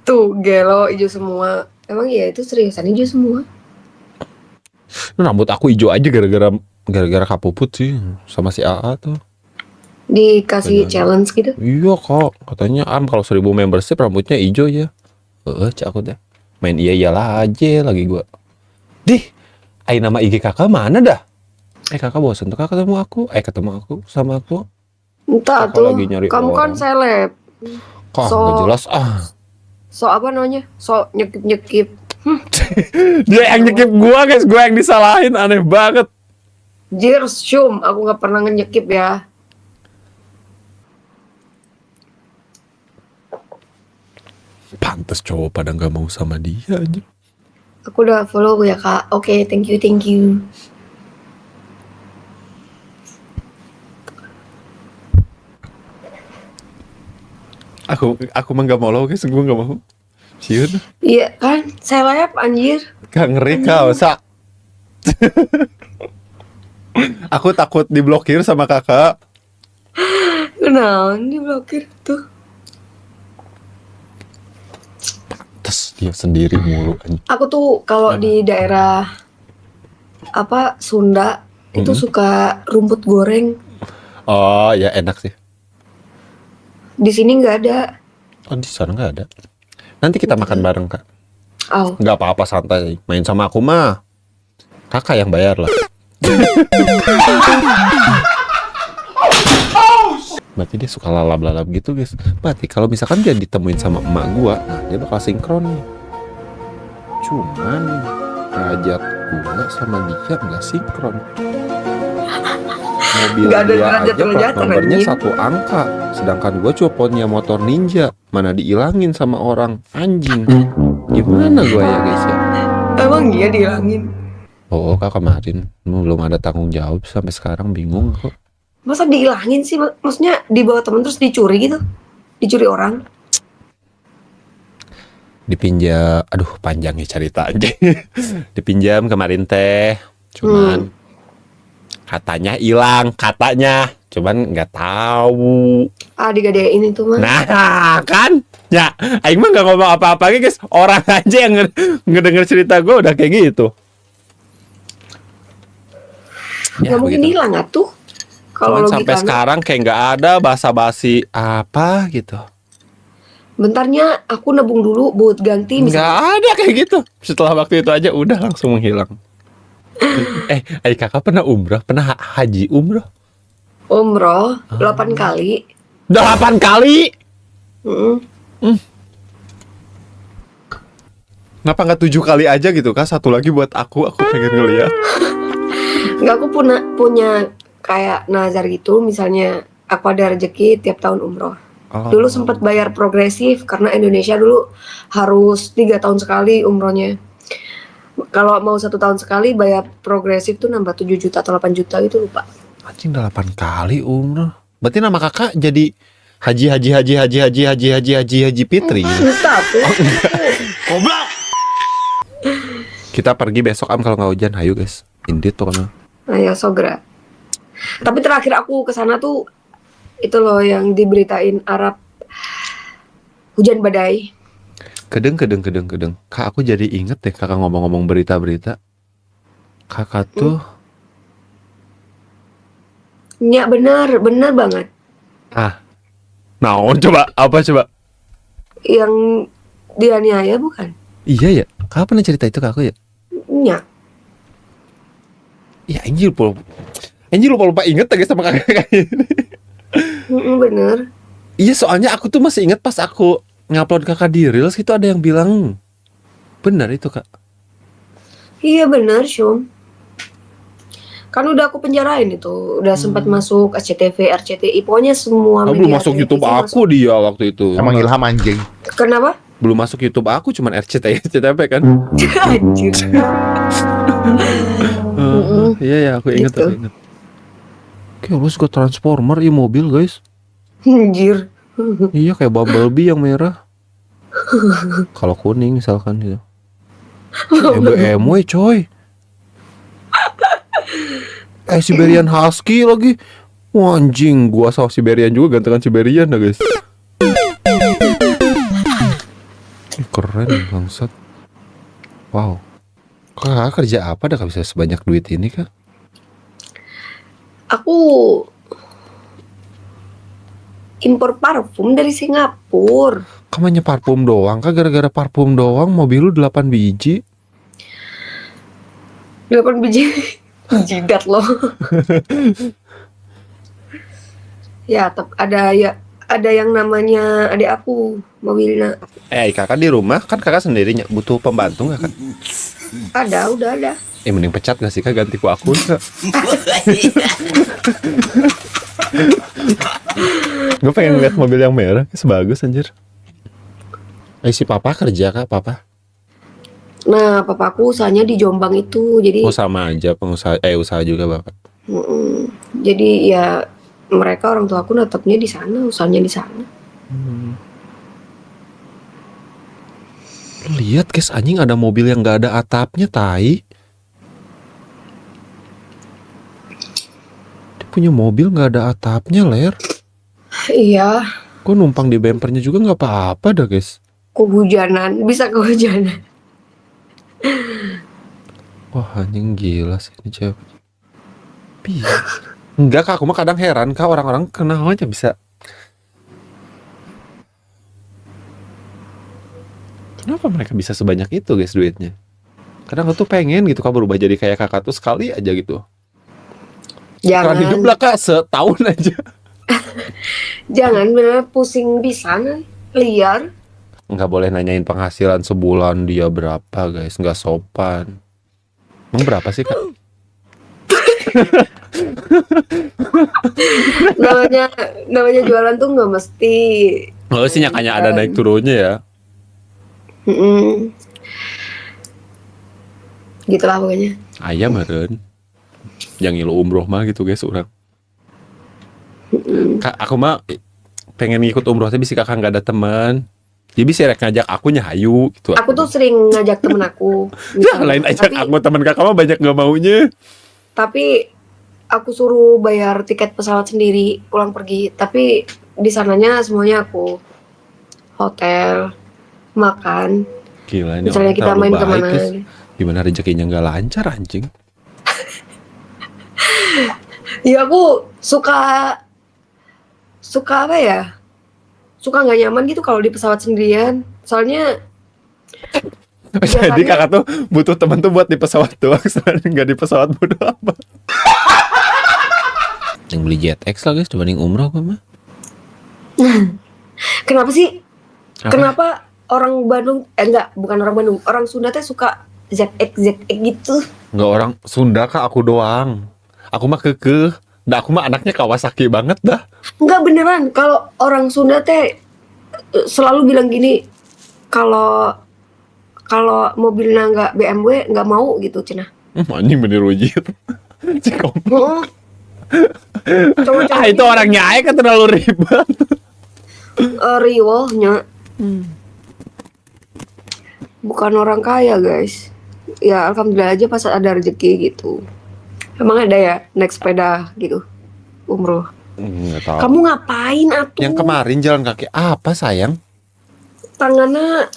Tuh gelo hijau semua. Emang iya itu seriusan hijau semua. Rambut aku hijau aja gara-gara kapuput sih sama si AA tuh. Dikasih Benar. challenge gitu. Iya kok, katanya kalau 1000 membership rambutnya hijau ya. Cak aku deh. Main iyalah aja lagi gua. Dih, nama IG kakak mana dah? Kakak bosan tuh kakak ketemu aku sama aku. Entah Kakak tuh. lagi nyari Kamu kan orang. seleb. Kok So- nggak jelas So apa namanya? So nyekip-nyekip. Dia yang nyekip gua guys, gua yang disalahin, aneh banget. Jir, syum, aku nggak pernah nyekip ya. Pantes cowok pada nggak mau sama dia aja. Aku udah follow ya kak. Oke, thank you. Aku mah nggak mau lo guys, gua nggak mau. Ciut, Iya kan, seleb anjir. gak ngeri kau sa. Aku takut diblokir sama kakak. Kenapa diblokir tuh? Terus dia sendiri mulu anjing. Aku tuh kalau di daerah apa Sunda itu suka rumput goreng. Oh ya enak sih. Di sini nggak ada. Oh di sana nggak ada. Nanti kita makan bareng kak. Oh, Nggak apa-apa santai. Main sama aku mah. Kakak yang bayar lah. Berarti dia suka lalap-lalap gitu guys. Berarti kalau misalkan dia ditemuin sama emak gua, nah dia bakal sinkron nih. Cuman derajat gua sama dia nggak sinkron. Mobil Nggak ada dia aja derajat-derajatan, plat nomornya anjing. 1 angka. Sedangkan gua cuma punya motor ninja. Mana diilangin sama orang anjing. Gimana gua ya guys ya? emang iya dihilangin. Oh kak kemarin belum ada tanggung jawab sampai sekarang bingung kok. Masa dihilangin sih? Maksudnya dibawa temen terus dicuri gitu? Dicuri orang? Dipinjam, aduh panjang ya cerita aja. Dipinjam kemarin teh, cuman katanya hilang, cuman nggak tahu. Ah, digadein itu mah. Nah kan, ya, Aing mah nggak ngomong apa-apa guys, orang aja yang ngedenger cerita gue udah kayak gitu. Nggak mungkin begitu. hilang atuh. Kalau Cuman sampai logikanya. sekarang kayak nggak ada basa-basi apa gitu. Bentarnya aku nabung dulu buat ganti Nggak misalnya. ada kayak gitu. Setelah waktu itu aja udah langsung menghilang. Kakak pernah umrah, pernah haji umrah? Umroh 8 kali. 8 kali? Mm-mm. Kenapa nggak 7 kali aja gitu kak? Satu lagi buat aku pengen ngeliat. Nggak, aku punya kayak nazar gitu, misalnya aku ada rezeki tiap tahun umroh. Oh. Dulu sempat bayar progresif karena Indonesia dulu harus 3 tahun sekali umrohnya. Kalau mau 1 tahun sekali bayar progresif tuh nambah 7 juta atau 8 juta gitu lupa. Anjing 8 kali umroh. Berarti nama kakak jadi Haji Fitri. Tapi Goblok. Kita pergi besok kalau nggak hujan, hayu guys. Indit tuh kan. ya Sogra. Tapi terakhir aku ke sana tuh itu loh yang diberitain Arab hujan badai. Kedeng. Kak, aku jadi inget deh kakak ngomong-ngomong berita-berita. Kakak tuh Ya benar banget. naon coba? Apa coba? Yang dianiaya bukan? Iya ya. Kakak pernah cerita itu ke aku ya? Ya. Ya anjir lupa inget guys sama kakak kayak gini. Bener. Iya, soalnya aku tuh masih inget pas aku ngupload kakak di Reels itu ada yang bilang benar itu kak. Iya bener Syum. Kan udah aku penjarain itu. Udah sempat masuk SCTV, RCTI. Pokoknya semua Belum media masuk televisi YouTube aku dia waktu itu. Emang Ilham anjing. Kenapa? Belum masuk YouTube aku, cuman RCTP kan. Anjir. Iya ya, aku inget. Gitu. Aku inget. Kayak lu suka Transformer, iya mobil guys. Anjir. Iya kayak Bumblebee yang merah. Kalau kuning misalkan gitu. BMW coy. Siberian Husky lagi. Wah, anjing, gua sama Siberian juga gantengan Siberian dah guys. Keren bangsat. Wow. Kakak kerja apa dah bisa sebanyak duit ini kak? Aku impor parfum dari Singapura. Kamu hanya parfum doang kak? Gara-gara parfum doang mobil lu 8 biji. 8 biji. Jidat loh. Ya, ada yang namanya adik aku, mobilnya. Kakak di rumah kan kakak sendirinya butuh pembantu nggak kak? Udah ada. Mending pecat gak sih kak, ganti ku akun kak? Gue pengen lihat mobil yang merah, sebagus anjir. Si papa kerja kak, papa? Nah, papaku usahanya di Jombang itu, jadi Oh sama aja pengusaha, usaha juga bapak. jadi ya mereka orang tua aku netapnya di sana, usahanya di sana. Lihat guys, anjing ada mobil yang nggak ada atapnya, tai. Dia punya mobil nggak ada atapnya, ler. Iya, Kok numpang di bempernya juga nggak apa-apa dah guys. bisa kehujanan. Wah anjing gila sih ini cewek. Enggak kak, aku mah kadang heran kak orang-orang kenapa aja bisa. Kenapa mereka bisa sebanyak itu guys duitnya? Kadang aku tuh pengen gitu kak berubah jadi kayak kakak tuh sekali aja gitu. Jangan hidup lah kak setahun aja. Jangan bener pusing pisan, liar. Nggak boleh nanyain penghasilan sebulan dia berapa guys, nggak sopan. Emang berapa sih kak? namanya jualan tuh nggak mesti. Oh sih nyakanya ada naik turunnya ya. Gitulah pokoknya. Ayam meren. Yang ngilu umroh mah gitu guys orang. Kak aku mah pengen ngikut umrohnya bisa kakak nggak ada teman. Jadi bisa ngajak aku nyahayu gitu. Aku tuh sering ngajak temen aku. Yang lain ajak aku, teman kakak mah banyak nggak maunya. Tapi aku suruh bayar tiket pesawat sendiri pulang pergi. Tapi di sananya semuanya aku hotel, makan. Gila ini Misalnya orang kita terlalu main baik, kemana? guys. Gimana rezekinya nggak lancar anjing? Ya aku suka apa ya? Suka nggak nyaman gitu kalau di pesawat sendirian. Soalnya Jadi kakak tuh butuh teman tuh buat di pesawat doang, nggak di pesawat bodo amat. Yang beli JetX lah guys dibanding umroh apa mah? kenapa sih? Apa? Kenapa orang Bandung bukan orang Bandung, orang Sunda teh suka ZX gitu. Nggak orang Sunda kak, aku doang. Aku mah kekeh. Dah aku mah anaknya Kawasaki banget dah. Enggak beneran, kalau orang Sunda teh selalu bilang gini, kalau kalau mobilnya nggak BMW nggak mau gitu cenah. Anjing bener ujir. Cikom. Heeh. Itu orangnya aja kan terlalu ribet. Riwohnya bukan orang kaya guys. Ya alhamdulillah aja pas ada rezeki gitu. Emang ada ya naik sepeda gitu umroh. Nggak tahu. Kamu ngapain atuh? Yang kemarin jalan kaki apa sayang? Tangannya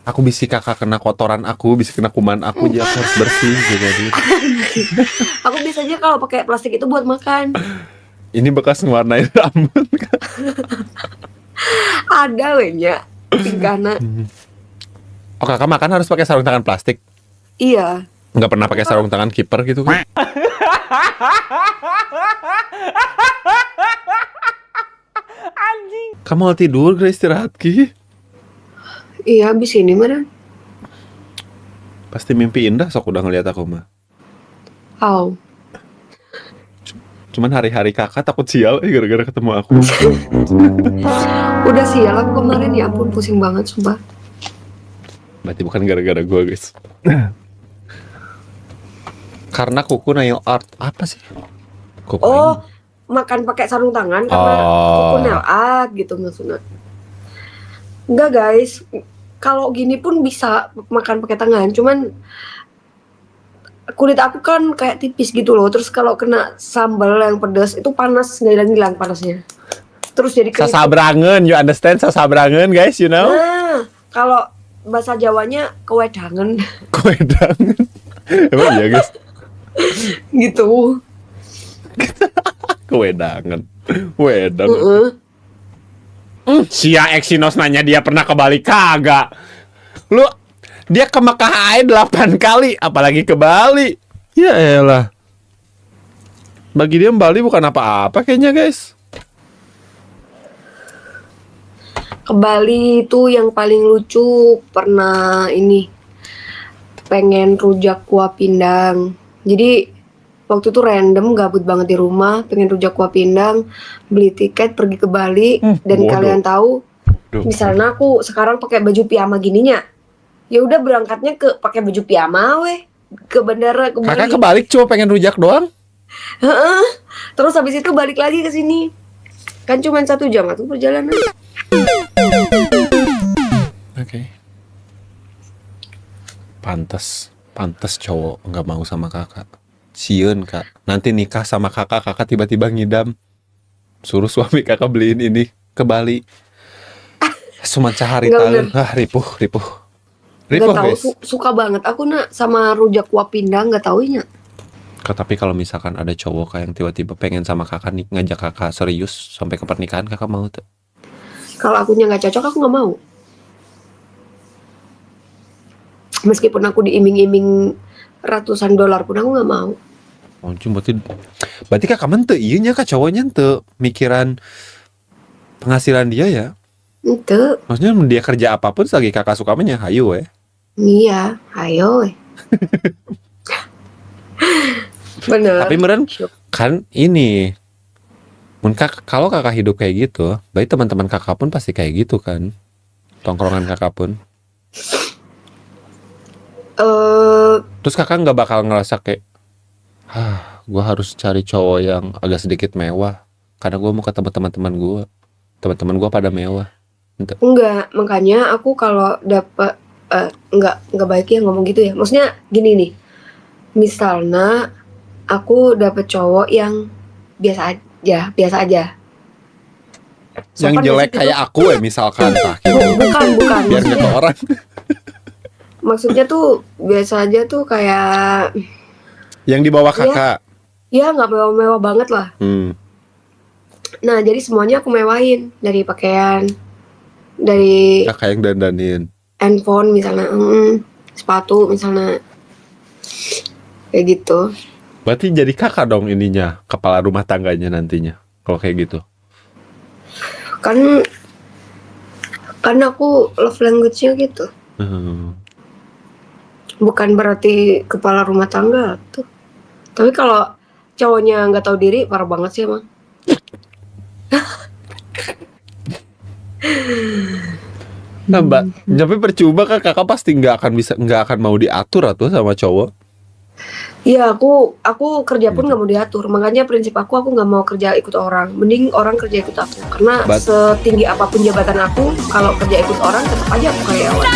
Aku bisi kakak kena kotoran aku, bisi kena kuman aku, jadi aku harus bersih jadi. aku biasanya kalau pakai plastik itu buat makan. Ini bekas ngewarnain rambut. Ada wehnya tingkahna. Oh kakak makan harus pakai sarung tangan plastik. Iya. Nggak pernah pakai sarung tangan kiper gitu kan? Kamu mau tidur, Grace, istirahat Ki? Iya habis ini mana? Pasti mimpi indah sok udah ngeliat aku mah. Aw. Cuman hari-hari kakak takut sial gara-gara ketemu aku. Udah sial aku kemarin, ya ampun pusing banget sumpah. Berarti bukan gara-gara gue guys. Karena kuku nail art apa sih? Kuku Oh, makan pakai sarung tangan karena kuku nail art gitu maksudnya. Enggak guys, kalau gini pun bisa makan pakai tangan, cuman kulit aku kan kayak tipis gitu loh. Terus kalau kena sambal yang pedas itu panas, nggak hilang-hilang panasnya. Terus jadi keriput. Sasabrangen, you understand sasabrangen guys, you know? Nah, kalau bahasa Jawanya kewedangan Kewedangan. Emang iya guys? gitu. Kewedangan. Wedang. Heeh. Sia Exinos nanya dia pernah ke Bali kagak. Lu dia ke Mekah aja 8 kali, apalagi ke Bali. Ya elah. Bagi dia Bali bukan apa-apa kayaknya, guys. Ke Bali itu yang paling lucu pernah ini pengen rujak kuah pindang. Jadi waktu itu random gabut banget di rumah, pengen rujak kuah pindang, beli tiket pergi ke Bali. Dan bodoh. kalian tahu, Duh. misalnya aku sekarang pakai baju piyama gininya, ya udah berangkatnya ke pakai baju piyama weh ke bandara ke Bali. Kakak kebalik cuma pengen rujak doang. Heeh. Terus habis itu balik lagi ke sini. Kan cuma 1 jam tuh perjalanan. Oke. Pantes cowok nggak mau sama kakak. Sieun kak. Nanti nikah sama kakak tiba-tiba ngidam. Suruh suami kakak beliin ini ke Bali. Cuma sehari Nggak tahun. Ripuh Gak tahu, guys. suka banget aku nak sama rujak kuah pindang, gak taunya. Tapi kalau misalkan ada cowok kayak yang tiba-tiba pengen sama kakak nih, ngajak kakak serius sampai ke pernikahan, kakak mau tuh? Kalau akunya nggak cocok, aku nggak mau. Meskipun aku diiming-iming ratusan dolar pun aku nggak mau. Oh, cuma berarti kakak mente iya nya kak cowoknya ente mikiran penghasilan dia ya? Itu, Maksudnya dia kerja apapun selagi kakak suka mah hayu iya, ayo. Bener. Tapi meren kan ini kalau kakak hidup kayak gitu, berarti teman-teman kakak pun pasti kayak gitu kan, tongkrongan kakak pun. Terus kakak nggak bakal ngerasa kayak, gue harus cari cowok yang agak sedikit mewah, karena gue mau ketemu teman-teman gue pada mewah. Enggak, makanya aku kalau dapet enggak baik ya ngomong gitu ya. Maksudnya gini nih. Misalnya aku dapet cowok yang biasa aja. Yang Sopan jelek gak sih kayak aku misalkan gitu. Bukan. Biar nggak ke orang. Maksudnya tuh biasa aja tuh kayak Yang di bawah kakak. ya nggak mewah-mewah banget lah. Nah, jadi semuanya aku mewahin, dari pakaian, dari Kakak yang dandanin. handphone misalnya, sepatu misalnya, kayak gitu. Berarti jadi kakak dong ininya, kepala rumah tangganya nantinya. Kalau kayak gitu. Kan aku love language-nya gitu. Bukan berarti kepala rumah tangga tuh. Tapi kalau cowoknya nggak tahu diri, parah banget sih emang. Nah, Mbak, tapi percuma kan kakak pasti nggak akan mau diatur atau sama cowok. Iya, aku kerja pun nggak mau diatur. Makanya prinsip aku nggak mau kerja ikut orang. Mending orang kerja ikut aku. Karena setinggi apapun jabatan aku, kalau kerja ikut orang tetap aja aku karyawan.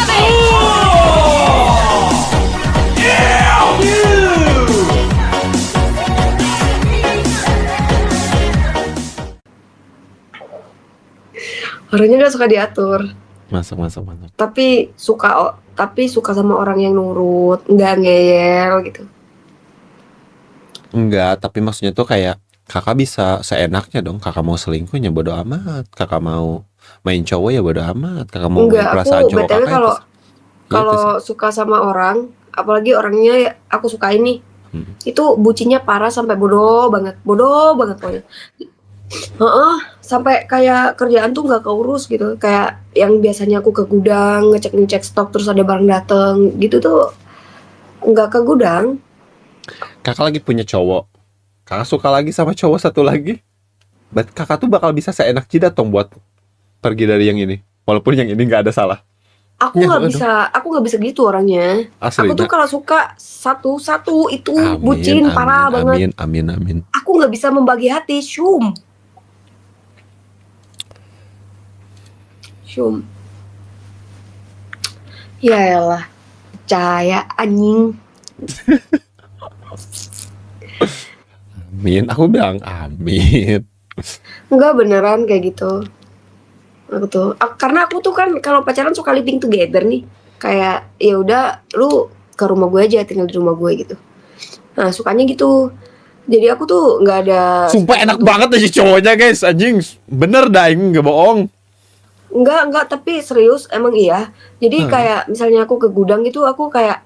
Orangnya nggak suka diatur. Masuk. Tapi suka sama orang yang nurut, nggak ngeyel gitu. Enggak, tapi maksudnya tuh kayak kakak bisa seenaknya dong. Kakak mau selingkuhnya bodo amat. Kakak mau main cowok ya bodo amat. Kakak mau Enggak, perasaan aku cowok BTW kakak kalau itu sih. suka sama orang, apalagi orangnya ya aku suka ini, itu bucinnya parah sampai bodoh banget pokoknya. Sampai kayak kerjaan tuh nggak keurus gitu. Kayak yang biasanya aku ke gudang ngecek stok terus ada barang dateng gitu tuh nggak ke gudang. Kakak lagi punya cowok. Kakak suka lagi sama cowok satu lagi. Kakak tuh bakal bisa seenak jidat dong buat pergi dari yang ini. Walaupun yang ini nggak ada salah. Aku Ya, nggak bisa gitu orangnya. Asli, Aku tuh Nak. kalau suka satu itu Amin, bucin parah banget. Amin. Aku nggak bisa membagi hati, Syum. Ya elah, percaya anjing. Amin, aku bilang amin. Enggak beneran kayak gitu. Karena aku tuh kan kalau pacaran suka living together nih. Kayak ya udah lu ke rumah gue aja, tinggal di rumah gue gitu. Nah, sukanya gitu. Jadi aku tuh nggak ada. Sumpah enak banget aja cowoknya guys, anjing. Bener dah, ini nggak bohong. Enggak, tapi serius emang iya. Jadi kayak misalnya aku ke gudang itu aku kayak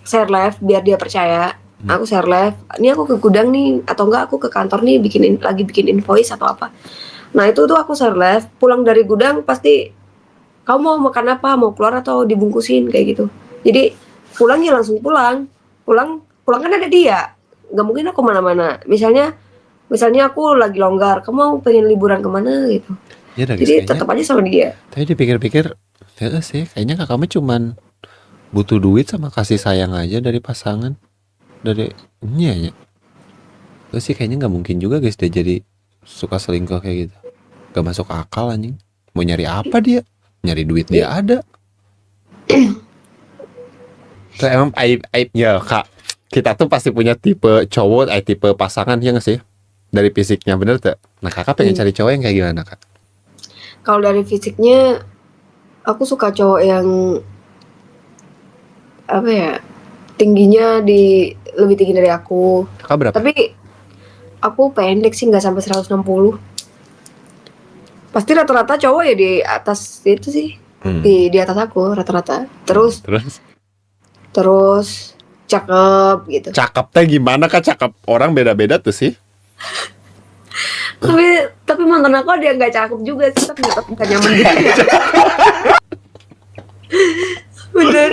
share live biar dia percaya. Aku share live. Ini aku ke gudang nih atau enggak aku ke kantor nih lagi bikin invoice atau apa. Nah, itu tuh aku share live, pulang dari gudang pasti kamu mau makan apa, mau keluar atau dibungkusin kayak gitu. Jadi pulangnya langsung pulang kan ada dia. Gak mungkin aku mana-mana. Misalnya aku lagi longgar, kamu mau pengen liburan kemana gitu. Ya, Jadi tetap aja sama dia. Tapi dipikir-pikir, ya sih, kayaknya kakakmu cuman butuh duit sama kasih sayang aja dari pasangan. Dari ini ya. Terus sih kayaknya nggak mungkin juga guys dia jadi suka selingkuh kayak gitu. Gak masuk akal anjing. Mau nyari apa dia? Nyari duit dia ada. Tuh emang aibnya kak. Kita tuh pasti punya tipe cowok, tipe pasangan ya nggak sih? Dari fisiknya bener tuh. Nah kakak pengen cari cowok yang kayak gimana kak? Kalau dari fisiknya, aku suka cowok yang apa ya, tingginya lebih tinggi dari aku. Kakak berapa? Tapi aku pendek sih, nggak sampai 160. Pasti rata-rata cowok ya di atas itu sih, di atas aku rata-rata. Terus cakep gitu. Cakep teh gimana kak? Cakep orang beda-beda tuh sih. Tapi mantan aku ada yang nggak cakep juga sih, tapi nggak nyaman gitu. Bener.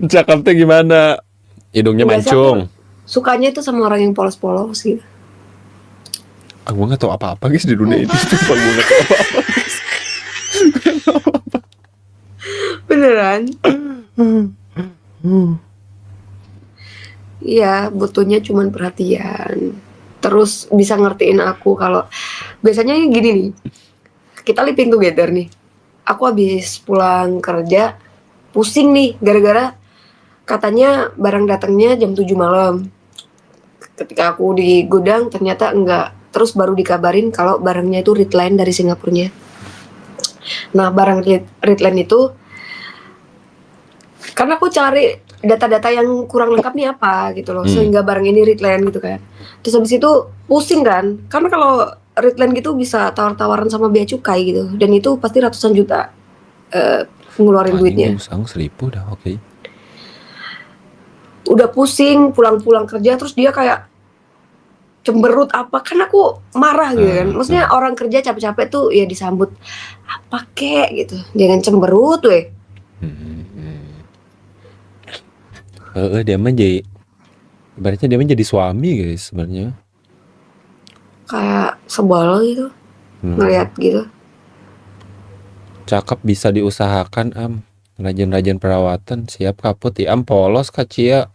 Cakep teh gimana? Hidungnya Nggak mancung. Sukanya itu sama orang yang polos-polos gitu. Aku nggak tahu apa-apa guys di dunia ini. Sumpah gue nggak tahu apa-apa. Beneran. Iya, butuhnya cuman perhatian. Terus bisa ngertiin aku kalau biasanya gini nih. Kita living together nih. Aku habis pulang kerja pusing nih gara-gara katanya barang datangnya jam 7 malam. Ketika aku di gudang ternyata enggak. Terus baru dikabarin kalau barangnya itu reline dari Singapurnya. Nah, barang reline itu karena aku cari data-data yang kurang lengkap nih apa gitu loh, sehingga barang ini reline gitu kan. Terus habis itu pusing kan, karena kalau reline gitu bisa tawar-tawaran sama bea cukai gitu, dan itu pasti ratusan juta ngeluarin duitnya. Usang 1.000 dah, oke. Udah pusing pulang kerja terus dia kayak cemberut apa, kan aku marah gitu kan. Maksudnya orang kerja capek-capek tuh ya disambut apa kek gitu, jangan cemberut weh. Dia mah jadi Ibaratnya dia menjadi suami guys sebenarnya. Kayak sebel gitu ngeliat gitu. Cakep, bisa diusahakan am. Rajin-rajin perawatan. Siap kaput ya am, polos Kak Cia.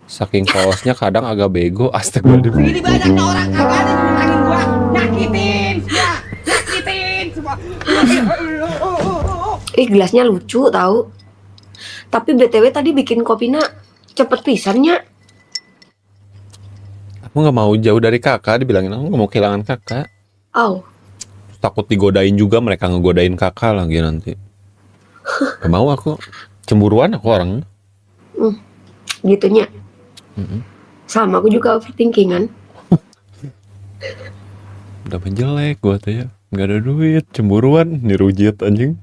Saking polosnya kadang agak bego. Astagfirullahaladzim. Segini banyaknya orang kagak ada yang nyusahin gua. Nyakitin semua. Gelasnya lucu tahu. Tapi BTW tadi bikin kopinya cepet pisannya. Aku nggak mau jauh dari kakak, dibilangin aku nggak mau kehilangan kakak. Takut digodain juga, mereka ngegodain kakak lagi nanti. Gak mau aku, cemburuan aku orangnya. Gitunya. Sama aku juga overthinkingan. Udah menjelek gua tuh ya, nggak ada duit, cemburuan, nirujit anjing.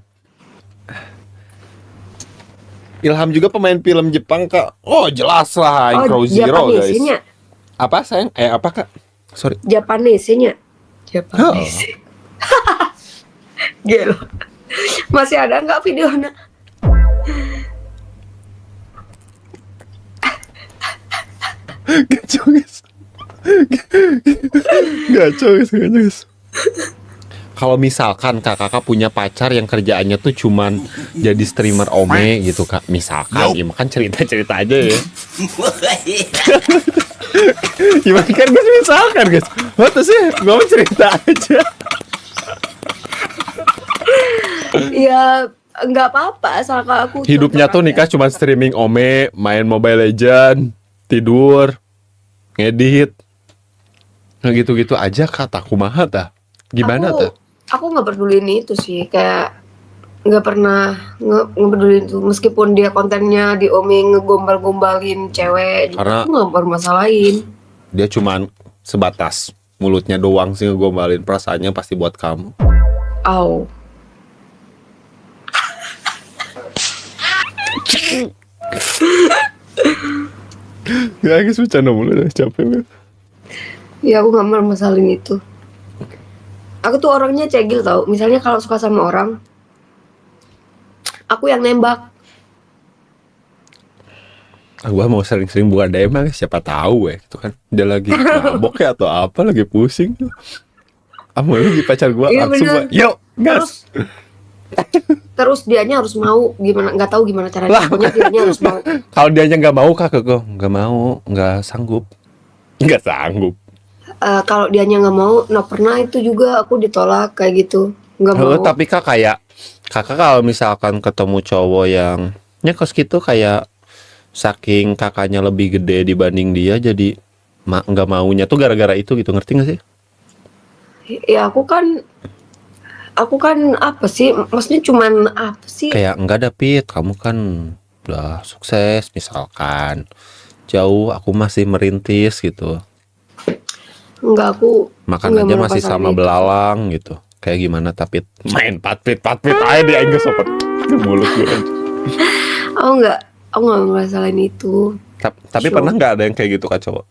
Ilham juga pemain film Jepang kak. Oh jelas lah, Crow Zero guys. Japanesenya. Apa sayang? Apa kak? Sorry. Japanesenya. Japanes. Gelo. Masih ada nggak videonya? Gaco guys. Gaco guys. Kalau misalkan kakak punya pacar yang kerjaannya tuh cuman jadi streamer ome gitu kak, misalkan, ya kan cerita aja ya. Gimana kan guys, misalkan guys, what sih, gue mau cerita aja. Ya nggak apa-apa, asal aku Hidupnya tuh nikah cuma streaming ome, main Mobile Legend, tidur, ngedit, gitu-gitu aja kata kumaha tah. Gimana tuh? Aku nggak pedulin itu sih, kayak nggak pernah ngepedulin itu, meskipun dia kontennya di Ome ngegombal-gombalin cewek, Karena aku nggak bermasalahin. Dia cuman sebatas mulutnya doang sih ngegombalin, perasaannya pasti buat kamu. Ya guys, bercanda mulu udah capek. Ya aku nggak bermasalahin itu. Aku tuh orangnya cegil tau. Misalnya kalau suka sama orang, aku yang nembak. Gua mau sering-sering buka DM lah, siapa tahu itu kan dia lagi mabok ya atau apa, lagi pusing. Mau lagi pacar gua langsung gua, yuk gas. Terus dianya harus mau, gimana? Nggak tahu gimana caranya. Pokoknya dianya harus mau. Kalau dianya nggak mau kakak gua nggak mau, nggak sanggup. Kalau dianya nggak mau, pernah itu juga aku ditolak kayak gitu, nggak mau. Tapi kakak kalau misalkan ketemu cowok yang nyekos gitu, kayak saking kakaknya lebih gede dibanding dia, jadi nggak maunya tuh gara-gara itu gitu, ngerti nggak sih? Ya aku kan apa sih? Maksudnya cuman apa sih? Kayak enggak dapet, kamu kan udah sukses misalkan, jauh aku masih merintis gitu. Enggak, aku makan aja masih sama itu. Belalang gitu. Kayak gimana tapi main patpit aja dia enggak sopan ke mulut gue. Aku nggak ngerasain itu. Tapi pernah nggak ada yang kayak gitu kak cowok?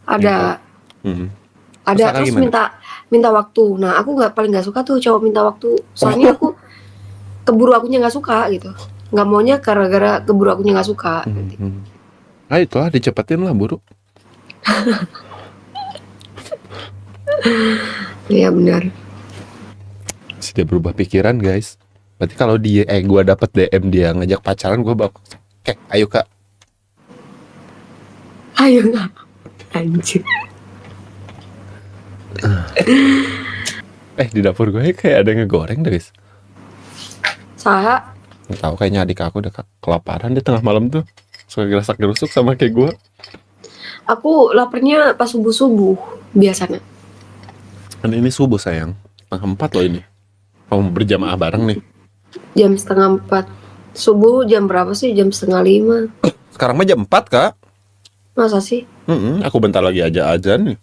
Ada. Gitu. Ada. Terus minta waktu. Nah aku paling nggak suka tuh cowok minta waktu. Soalnya aku keburu akunya nggak suka gitu. Nggak maunya gara-gara keburu akunya nggak suka. Ah itulah, dicepetin lah buru. Iya benar. Dia berubah pikiran guys. Berarti kalau gua dapet DM dia ngajak pacaran, gua bakal ayo kak. Ayo nggak? Anjir. Di dapur gue kayak ada yang ngegoreng deh guys. Saha? Nggak tahu, kayaknya adik aku udah kelaparan di tengah malam tuh. Suka gerasak-gerusuk sama kayak gue. Aku laparnya pas subuh-subuh biasanya. Dan ini subuh sayang, 3:30 loh ini. Mau berjamaah bareng nih. Jam 3:30. Subuh jam berapa sih? Jam 4:30. Sekarang mah jam 4 kak. Masa sih? Aku bentar lagi aja azan nih.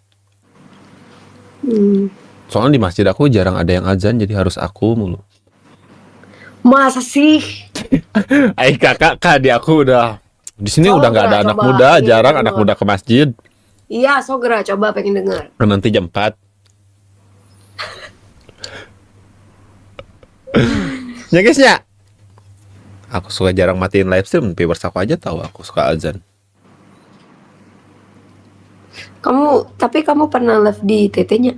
Soalnya di masjid aku jarang ada yang azan, jadi harus aku mulu. Masa sih? Kakak di aku udah di sini udah nggak ada anak muda, jarang anak muda ke masjid. Iya, Sogra coba pengen dengar. Nanti jam 4. Ya guys ya. Aku suka jarang matiin live stream, viewers aku aja tahu aku suka azan. Tapi kamu pernah live di TT-nya?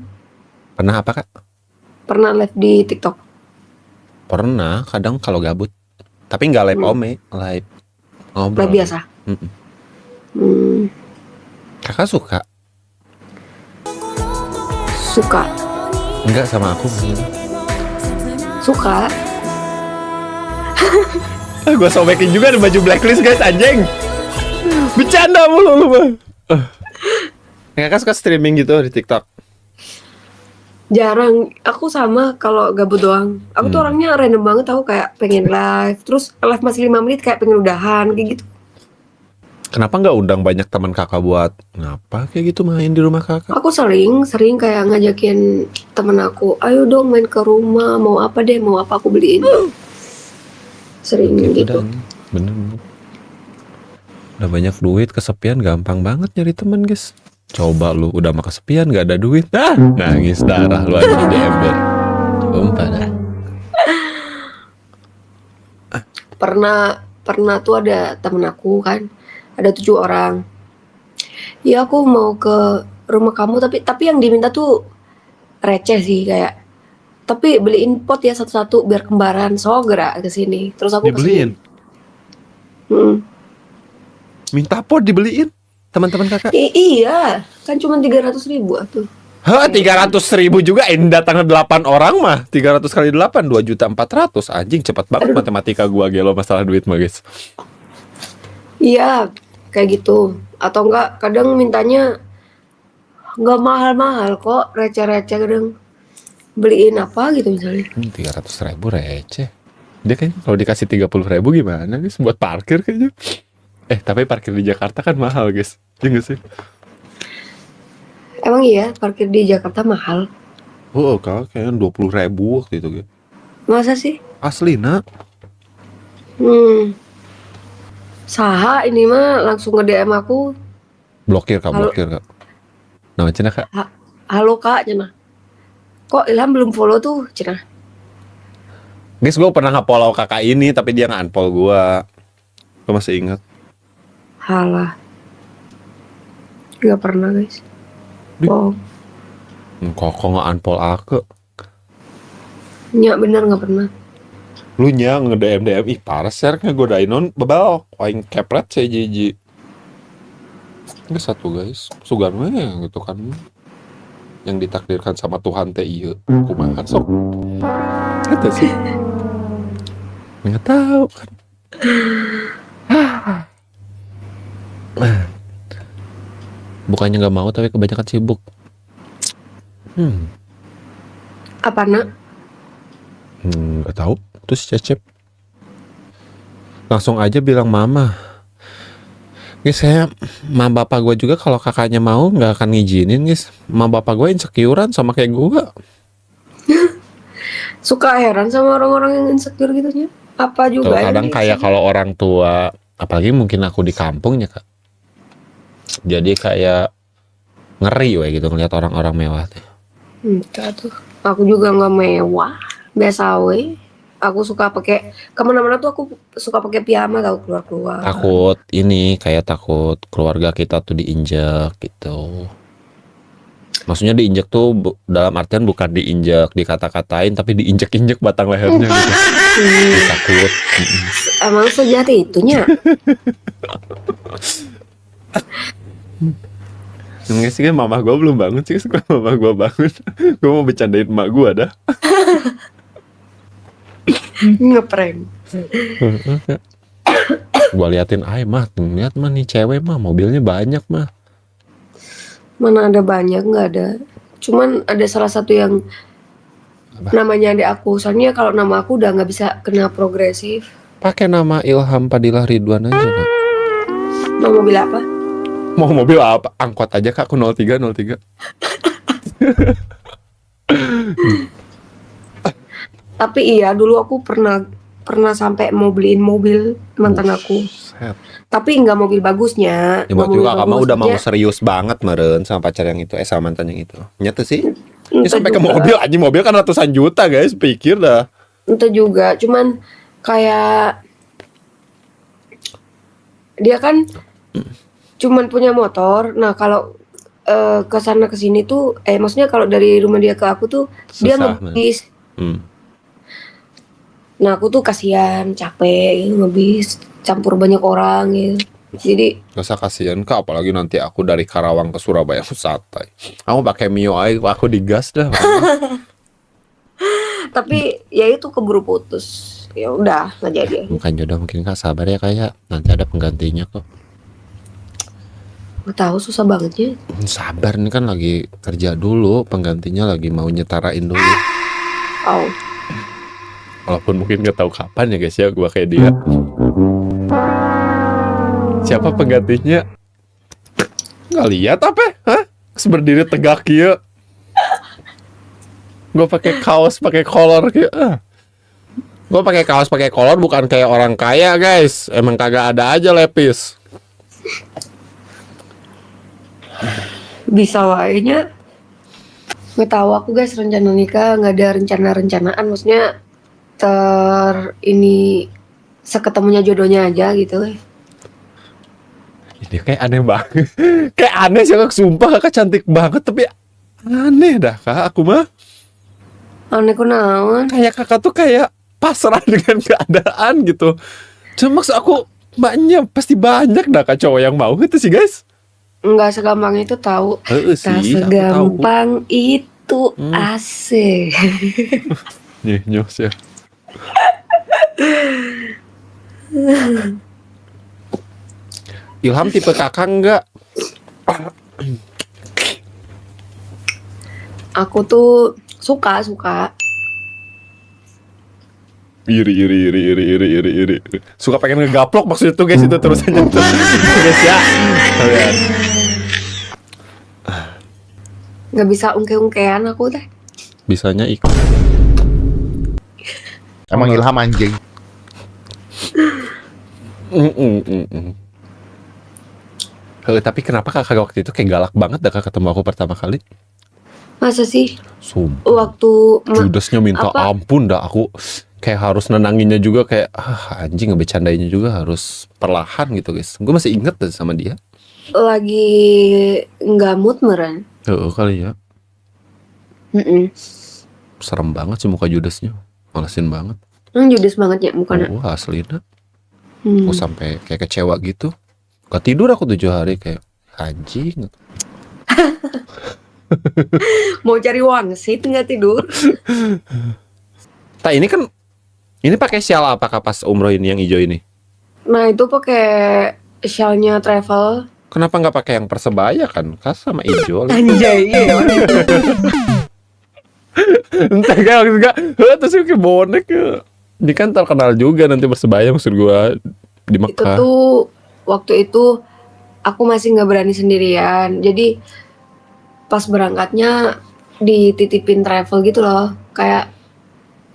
Pernah apa kak? Pernah live di TikTok? Pernah, kadang kalau gabut. Tapi nggak live ome, live ngobrol. Live biasa? Mm-mm. Hmm, Kakak suka? suka. Enggak sama aku. Suka. Gue sobekin juga ada baju blacklist guys, anjing. Bercanda mulu lu mah. Kakak suka streaming gitu di TikTok? Jarang. Aku sama kalau gabut doang. Aku tuh orangnya random banget, aku kayak pengen live. Terus live masih 5 menit kayak pengen udahan kayak gitu. Kenapa nggak undang banyak teman kakak buat ngapa kayak gitu main di rumah kakak? Aku sering kayak ngajakin temen aku, ayo dong main ke rumah, mau apa aku beliin. Sering gitu. Bener. Udah banyak duit, kesepian gampang banget nyari temen guys. Coba lu udah mah kesepian gak ada duit, nangis darah lu aja di ember. Sumpah dah. Pernah tuh ada temen aku kan, ada 7 orang. Ya aku mau ke rumah kamu, tapi yang diminta tuh receh sih kayak. Tapi beliin pot ya satu-satu biar kembaran, so gerak ke sini. Terus aku Dibeliin? Minta pot dibeliin? Teman-teman kakak? Iya, kan cuma 300.000 tuh. Hah, 300.000 juga datang 8 orang mah. 300 kali 8, 2.400.000. Anjing cepet banget matematika gua gelo masalah duit mah guys. Iya, kayak gitu. Atau enggak, kadang mintanya enggak mahal-mahal kok, receh-receh kadang. Beliin apa gitu misalnya. 300.000 receh. Dia kayaknya kalau dikasih 30.000 gimana guys? Buat parkir kayaknya. Tapi parkir di Jakarta kan mahal guys. Iya gak sih? Emang iya, parkir di Jakarta mahal? Oh, kayaknya 20.000 waktu itu guys. Masa sih? Asli nak. Saha ini mah langsung nge-DM aku. Blokir kak. Nama cina kak? Halo kak, cina. Kok Ilham belum follow tuh, cina? Guys, gue pernah nge-follow kakak ini, tapi dia nge-unfollow gue. Gue masih ingat. Halah. Gak pernah guys. Wow. Kok nge-unfollow aku? Nya bener gak pernah. Lu nya nge-DM, ih parah share ngegodain non bebal. Aing kepret saya jiji. Ini satu guys, sugan we gitu kan. Yang ditakdirkan sama Tuhan teh ieu. Kumaha sok? Kata sih. Nggak tahu kan. Bukannya nggak mau tapi kebanyakan sibuk. Apa nak? Nggak tahu. Terus Cecep langsung aja bilang mama. Guys, saya mama bapak gue juga kalau kakaknya mau nggak akan ngizinin guys. Mama bapak gue insecurean sama kayak gue. Suka heran sama orang-orang yang insecure gitu nya. Apa juga Tuh, kadang yang kayak kalau orang tua, apalagi mungkin aku di kampungnya kak. Jadi kayak ngeri we gitu ngeliat orang-orang mewah teh. tuh. Aku juga nggak mewah, biasa we. Aku suka pakai kemana-mana tuh aku suka pakai piyama tau keluar-keluar. Takut ini kayak takut keluarga kita tuh diinjak gitu. Maksudnya diinjak tuh dalam artian bukan diinjak dikata-katain tapi diinjek-injek batang lehernya gitu. Takut. Emang sejati itunya. Enggak sih kan mama gue belum bangun sih. Mama gue bangun. Gue mau bercandain emak gue dah. Ngeprank. Gua liatin mah, lihat mah nih cewek mah mobilnya banyak mah. Mana ada banyak, nggak ada. Cuman ada salah satu yang namanya adik aku. Soalnya kalau nama aku udah nggak bisa kena progresif. Pakai nama Ilham Padilah Ridwan aja kak. Mau mobil apa? Mau mobil apa? Angkot aja kak, aku 03. Tapi iya dulu aku pernah sampai mau beliin mobil mantan aku. Set. Tapi nggak mobil bagusnya. Ya buat nggak mobil juga kamu bagus, udah mau maksudnya serius banget meren sama pacar yang itu, sama mantan yang itu. Nyata sih. Ya entah sampai ke juga. mobil aja, mobil kan ratusan juta guys, pikir dah. Entah juga, cuman kayak dia kan cuman punya motor. Nah kalau ke sana ke sini tuh maksudnya kalau dari rumah dia ke aku tuh dia Susah, ngebis. Hmm. Nah, aku tuh kasihan, capek gitu, ngebis, campur banyak orang gitu. Jadi Gak usah kasihan Kak, apalagi nanti aku dari Karawang ke Surabaya santai. Aku pakai Mio aja, aku digas dah. tapi ya itu keburu putus. Ya udah, nggak jadi. Bukan jodoh mungkin Kak, sabar ya kayak nanti ada penggantinya kok. Nggak tahu, susah banget ya. Sabar, ini kan lagi kerja dulu, penggantinya lagi mau nyetarain dulu. Oh, Walaupun mungkin nggak tahu kapan ya guys ya, gua kayak dia. Siapa penggantinya? Nggak lihat apa? Hah? Berdiri tegak ya. Gue pakai kaos, pakai kolor kayak. Gue pakai kaos, pakai kolor bukan kayak orang kaya guys. Emang kagak ada aja lepis. bisa wainya. Nggak tahu aku guys, rencana nikah nggak ada rencana-rencanaan, maksudnya ini seketemunya jodohnya aja gitu. Ini kayak aneh banget. Kayak aneh sih Kak, sumpah Kakak cantik banget tapi aneh dah Kak, aku mah. Aneh kunaon. Kayak Kakak tuh kayak pasrah dengan keadaan gitu. Cuma maksud aku, mbaknya pasti banyak dah Kak cowok yang mau gitu sih guys. Nggak segampang itu tahu. Tak Sih, aku tahu. segampang itu asik. Nih, nyos ya. Ilham tipe kakak enggak? Aku tuh suka. Iri. Suka pengen ngegaplok maksudnya tuh guys, itu terusannya tuh. Guys ya. Kalian. Nggak bisa ungke-ungkean aku teh. Bisanya ikut. Emang Ilham anjing. Tapi kenapa kakak waktu itu kayak galak banget dah Kak ketemu aku pertama kali? Masa sih? Sumpah. Waktu Judasnya minta ampun dah, aku kayak harus nenanginnya juga, kayak anjing ngebecandainnya juga harus perlahan gitu guys. Gue masih inget deh sama dia. lagi nggak mood meren. Kali ya. Serem banget sih muka Judasnya, malesin banget. Judes banget ya mukanya. Aslinya. Aku sampai kayak kecewa gitu. Gak tidur aku 7 hari kayak anjing. Mau cari wangsit nggak tidur. Ini kan ini pakai sial apakah pas umroh ini yang hijau ini? Nah itu pakai shellnya travel. Kenapa nggak pakai yang persebaya kan? Kas sama hijau. Anjay. Entah kayak enggak. Terus kayak bonek ya. Ini kan terkenal juga nanti persebaya maksud gua di Itu Mekah. tuh waktu itu aku masih nggak berani sendirian. Jadi pas berangkatnya dititipin travel gitu loh. Kayak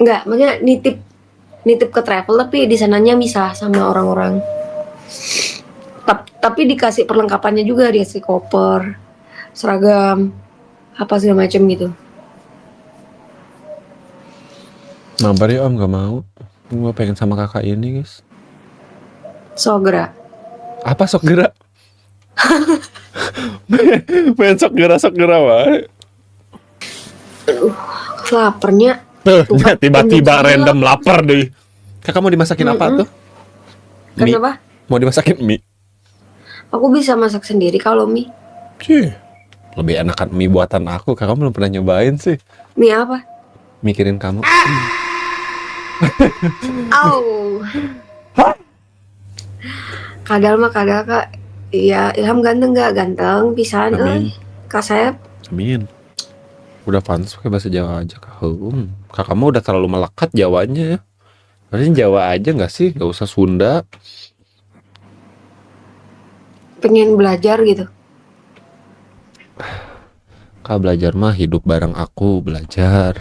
nggak, maksudnya nitip ke travel tapi di sananya misah sama orang-orang. Tapi dikasih perlengkapannya juga, dikasih koper, seragam, apa segala macam gitu. Mabar ya Om, gak mau. Gua pengen sama kakak ini guys. Sogra. Apa sok gerak? Pengen sok gerak wae. Lapernya. Tiba-tiba random lapar deh. Kakak mau dimasakin apa tuh? Mie. Kenapa? Mau dimasakin mie. Aku bisa masak sendiri kalau mie. Cih. Lebih enakan mie buatan aku. Kakak belum pernah nyobain sih. Mie apa? Mikirin kamu. Au. Kadal Kak. Iya, Ilham ganteng gak? Ganteng pisan. Amin. Kak Sep. Amin. Udah pantas pakai bahasa Jawa aja Kak. Kakak mah udah terlalu melekat Jawanya ya. Harusnya Jawa aja nggak sih? Nggak usah Sunda. Pengen belajar gitu. Kak belajar mah hidup bareng aku, belajar.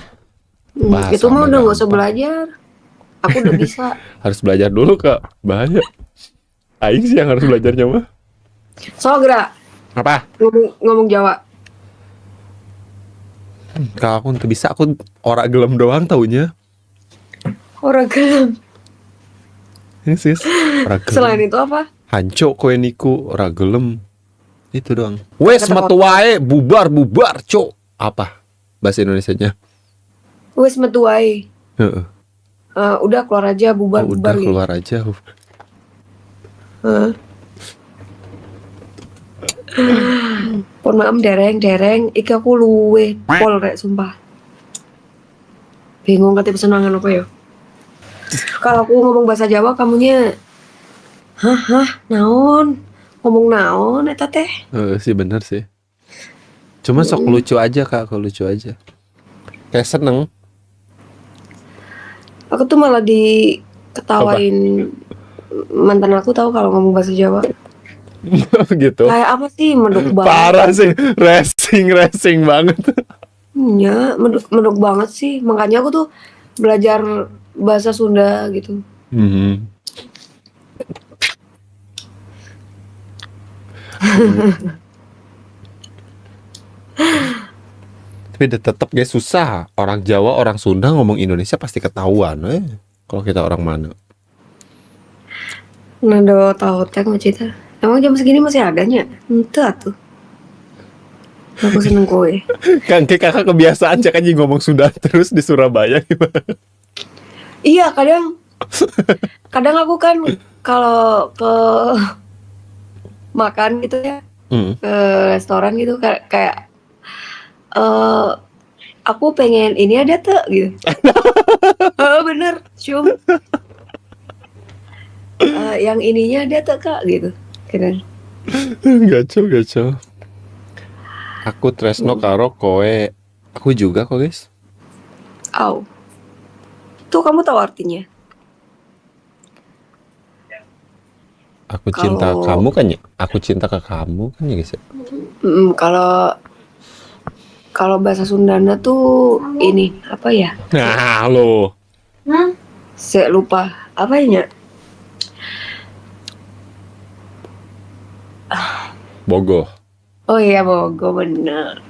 Bahasa Itu mah mah udah gak usah gampang. belajar. Aku udah bisa. Harus belajar dulu Kak. Bahaya. Aing sih yang harus belajarnya mah. Sogra. Apa? Ngomong Jawa. Kak aku nggak bisa, aku ora gelem doang taunya. Orang gelem. Ini sis. Ora gelem. Selain itu apa? Hanco kowe niku ora gelem. Itu doang. Wes Kata metu wae, bubar, cuk. Apa bahasa Indonesianya? Wes metu wae. Heeh. Udah keluar aja, bubar Oh, bubar udah gitu. keluar aja. Pon maem dereng, iki aku luwe pol rek sumpah. Bingung kate pesenangan apa ya? Kalau aku ngomong bahasa Jawa kamunya naon? Ngomong naon eta teh? Sih bener sih. Cuma sok lucu aja Kak, kalau lucu aja. Kayak seneng. Aku tuh malah diketawain mantan aku tahu kalau ngomong bahasa Jawa. Gitu. Kayak apa sih medok banget. Parah sih, racing banget. Ya, medok banget sih. Makanya aku tuh belajar bahasa Sunda gitu. Tapi tetap guys susah. Orang Jawa, orang Sunda ngomong Indonesia pasti ketahuan. Kalau kita orang mana? Nado tahu tek macita. Emang jam segini masih adanya? Ente atuh. Aku seneng kowe. Kan kakak kebiasaan cak aja ngomong Sunda terus di Surabaya gimana? Iya, kadang aku kan kalau ke makan gitu ya, ke restoran gitu kayak aku pengen ini ada tuh gitu. Bener, cium. Yang ininya ada tuh Kak gitu. Keren. Gacau. Aku tresno karo kowe. Aku juga kok guys. Au. Tuh kamu tahu artinya? Aku cinta Kalau- kamu kan ya? Aku cinta ke kamu kan ya guys ya? Kalau bahasa Sundana tuh ini apa ya? Nah lo. Saya lupa apa ya? Bogoh. Oh iya Bogo bener.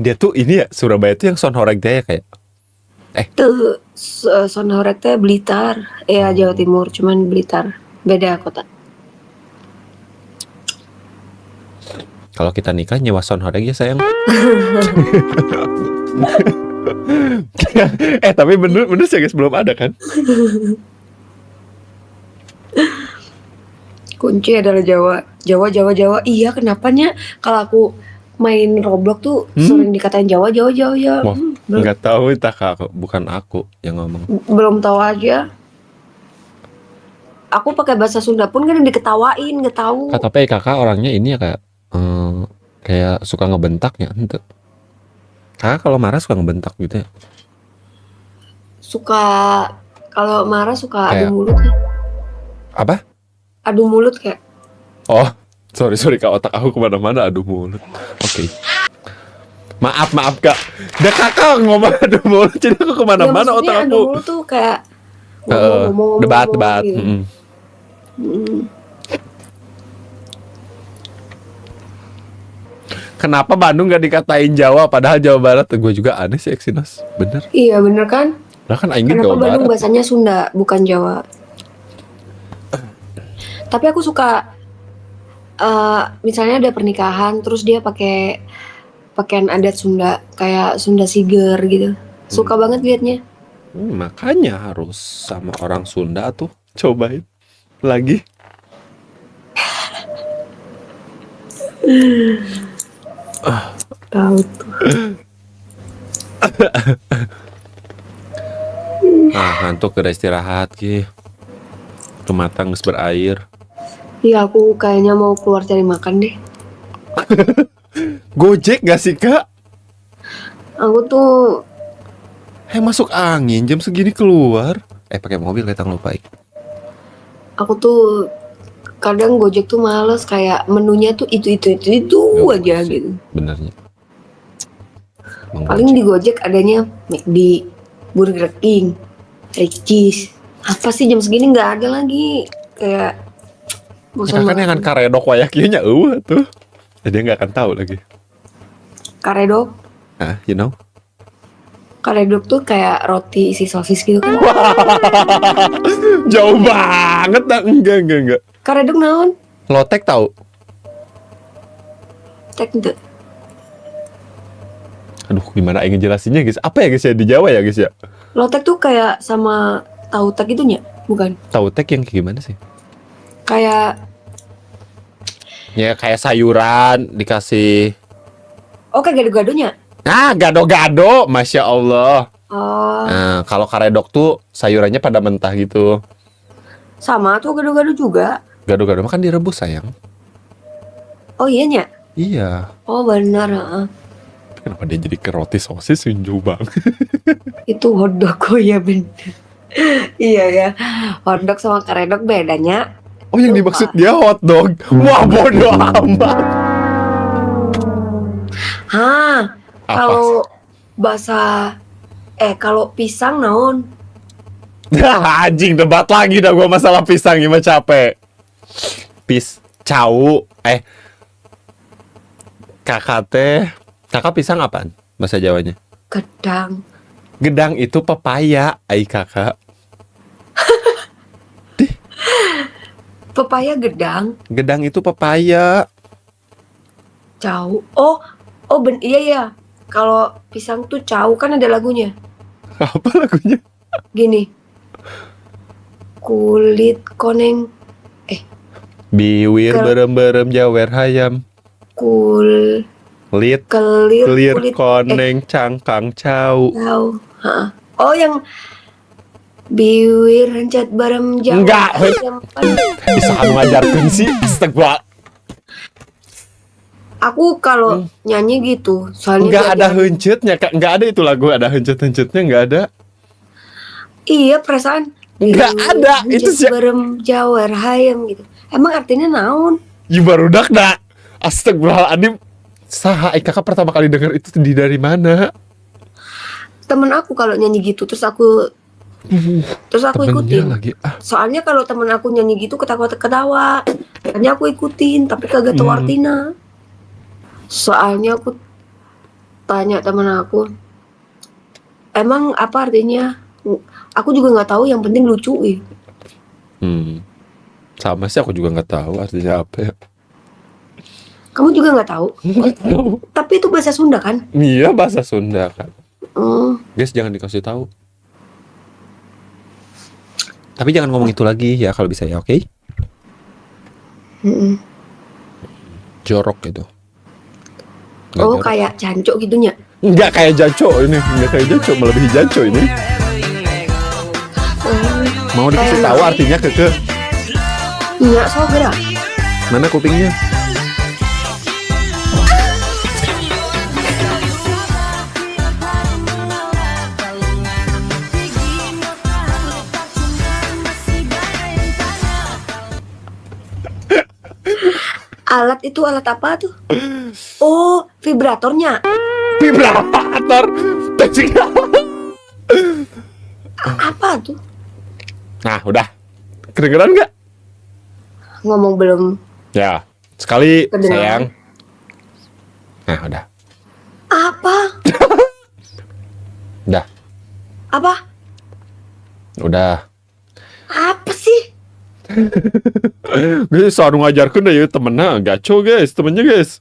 Dia tuh ini ya Surabaya tuh yang Sonhoreg dia ya kayak. Tuh Sonhoreg teh Blitar, ya Jawa Timur, cuman Blitar beda kota. Kalau kita nikah nyewa Sonhoreg ya sayang. Tapi bener sih guys belum ada kan? Kunci adalah Jawa. Iya kenapanya kalau aku main Roblox tuh sering dikatain Jawa. Wah, nggak tahu itu Kak, bukan aku yang ngomong. Belum tahu aja. Aku pakai bahasa Sunda pun kan diketawain, nggak tahu. Tapi kakak orangnya ini ya kayak suka ngebentak ya, ente. Kakak kalau marah suka ngebentak gitu ya? Suka kalau marah suka Kayak- adu mulut. Apa? Adu mulut kayak. Oh, sorry Kak, otak aku kemana-mana adu mulut. Oke. Maaf Kak. Udah kakak ngomong adu mulut, jadi aku kemana-mana Ya, maksudnya otak adu aku. mulut tuh kayak Debat. gitu. Kenapa Bandung gak dikatain Jawa, padahal Jawa Barat? Gue juga aneh sih Exynos, bener. Iya bener kan? Lah kan aing Kenapa Jawa Bandung Barat. bahasanya Sunda bukan Jawa? Tapi aku suka misalnya ada pernikahan terus dia pakai pakaian adat Sunda kayak Sunda Siger gitu. Suka banget liatnya. Makanya harus sama orang Sunda tuh cobain lagi. Tahu tuh. Ngantuk udah istirahat ki. Kematang geus berair. Iya aku kayaknya mau keluar cari makan deh. Gojek gak sih Kak? Aku tuh Masuk angin jam segini keluar. Pakai mobil kita ngelupain. aku tuh kadang Gojek tuh males kayak menunya tuh itu aja gitu. Benernya. Paling di Gojek adanya McD, Burger King, cheese. Apa sih jam segini nggak ada lagi kayak bosan Kan yang kan karedok wayakinya tuh. Jadi nggak akan tahu lagi. Karedok. You know? Karedok tuh kayak roti isi sosis gitu kan. Jauh banget dah. Enggak. Karedok naon? Lotek tahu? tek ente. Aduh, gimana aing ngejelasinnya guys? Apa ya guys ya di Jawa ya guys ya? Lotek tuh kayak sama tahu tek itunya, bukan? Tahu tek yang kayak gimana sih? Kayak Ya kayak sayuran dikasih. kayak gado-gadonya. Ah, gado-gado, masya Allah. Oh, Nah, kalau karedok tuh sayurannya pada mentah gitu. sama tuh gado-gado juga. Gado-gado makan direbus sayang. Oh iya nya. Iya. Oh benar, heeh. Kenapa dia jadi ke roti sosis jauh banget? Itu hotdog, oh iya bener. Iya ya, hotdog sama karedok bedanya. Oh, yang dimaksud dia hotdog. Wah, bodoh amat. Hah, Apa? kalau bahasa kalau pisang naon? Anjing, debat lagi dah gua masalah pisang gimana capek. Cau. Kakak pisang apaan bahasa Jawanya? Gedang. Gedang itu pepaya, kakak. Pepaya gedang. Gedang itu pepaya. Cau. Iya ya. Kalau pisang tuh cau kan ada lagunya. Apa lagunya? Gini. Kulit koneng Biwir Ke- berem-berem jawer hayam. kelir Kelir kulit koneng cangkang cau. cau. Heeh. Oh yang biwir rencet barem jauh. Enggak, hei. Ayam. Bisa kamu ngajarkan sih? Astagfirullah. Aku kalau nyanyi gitu, soalnya Enggak ada diajarin. hencetnya, Kak. Enggak ada itu lagu, ada hencet-hencetnya enggak ada. Iya perasaan. Enggak ada, itu sih. barem jawer hayam gitu. Emang artinya naon? Ya barudak dah. Astagfirullahaladzim. Saha, kakak pertama kali denger itu dari mana? Temen aku kalau nyanyi gitu terus aku Temennya ikutin. lagi. Soalnya kalau temen aku nyanyi gitu ketawa-ketawa. Makanya aku ikutin tapi kagak tahu artinya. Soalnya aku tanya temen aku, emang apa artinya? Aku juga nggak tahu. Yang penting lucu. Sama sih, aku juga nggak tahu artinya apa ya. Kamu juga nggak tahu? Nggak tahu. Tapi itu bahasa Sunda kan? Iya, bahasa Sunda kan. Hmm. Guys, jangan dikasih tahu. Tapi jangan ngomong itu lagi ya kalau bisa ya, oke? Mm-mm. Jorok gitu. Nggak Oh jorok. kayak jancok gitunya. Nggak kayak jaco ini, nggak kayak jaco, melebihi jaco ini. Mau dikasih tahu artinya keke? Iya, so gerak. Mana kupingnya? Alat itu alat apa tuh? Oh, vibratornya. Vibrator. Apa tuh? Nah, udah. Kedengeran nggak? Ngomong belum. Ya, sekali Kedengeran. sayang. Nah, udah. Apa? Udah. Apa? Udah. Apa sih? Guys, selalu ngajarkan deh ya temennya. Gaco guys, temennya guys.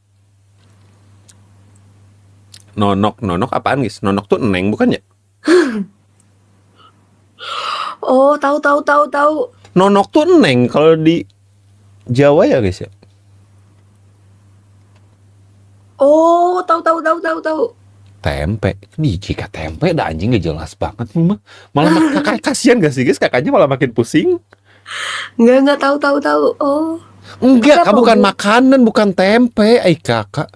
Nonok apaan guys? Nonok tuh neng bukan ya? Oh, tahu. Nonok tuh neng kalau di Jawa ya guys ya. Oh, tahu. Tempe. Nih jika tempe dah anjing gak jelas banget mah. Malah kakak kasihan gak sih guys? Kakaknya malah makin pusing. Enggak tahu. Oh. Enggak, Tapi apa kamu bukan hubung- makanan, bukan tempe, kakak.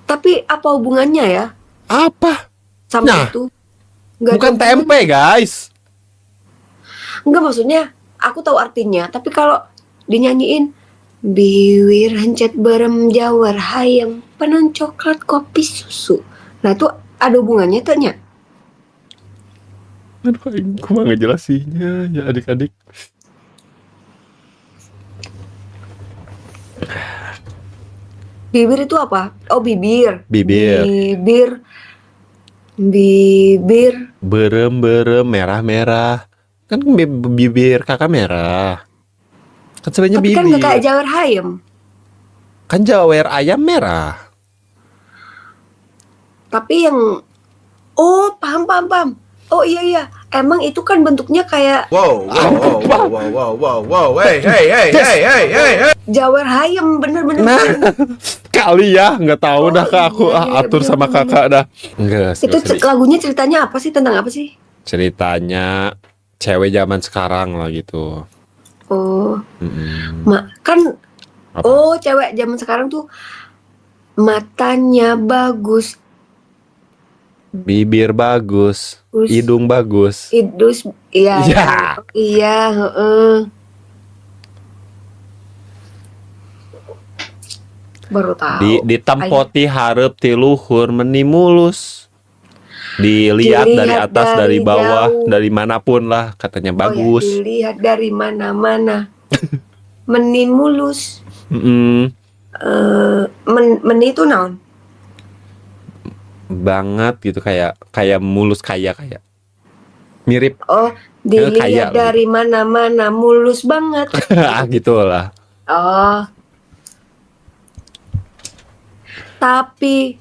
Tapi apa hubungannya ya Apa? sama Nah, itu? Nggak Bukan ada tempe, guys. Enggak, maksudnya aku tahu artinya, tapi kalau dinyanyiin biwir hancet barem jawar hayam penon coklat kopi susu. Nah, itu ada hubungannya tuh nya. Aduh, aku mah ngejelasinnya ya adik-adik. Bibir itu apa? Oh, bibir. Bibir. Bibir. Berem merah-merah. Kan bibir kakak merah. Kan sebenarnya Tapi bibir. kan nggak kayak jawar hayam. Kan jawer ayam merah. Tapi yang oh, paham. Oh iya. Emang itu kan bentuknya kayak Wow, hey. jawer hayam, bener. Nah, kali ya, nggak tahu dah Kak, aku iya, atur sama bener. kakak dah. Enggak, Itu lagunya ceritanya apa sih? Tentang apa sih? ceritanya cewek zaman sekarang lah gitu. Oh, Mm-mm. kan Apa? oh, cewek zaman sekarang tuh matanya bagus, Bibir bagus, Terus- hidung bagus. idus, iya, Iya. iya, heeh. Baru tahu. Ditempoti hareup ti luhur meni mulus. Dilihat dari Dilihat atas, dari dari bawah, jauh. dari manapun lah katanya Oh ya, bagus. dilihat dari mana-mana. Meni mulus. Mm-mm. Meni itu naon? Banget gitu, kayak mulus, kayak mirip Oh, kaya dilihat lah dari mana-mana mulus banget. gitulah. Oh. Tapi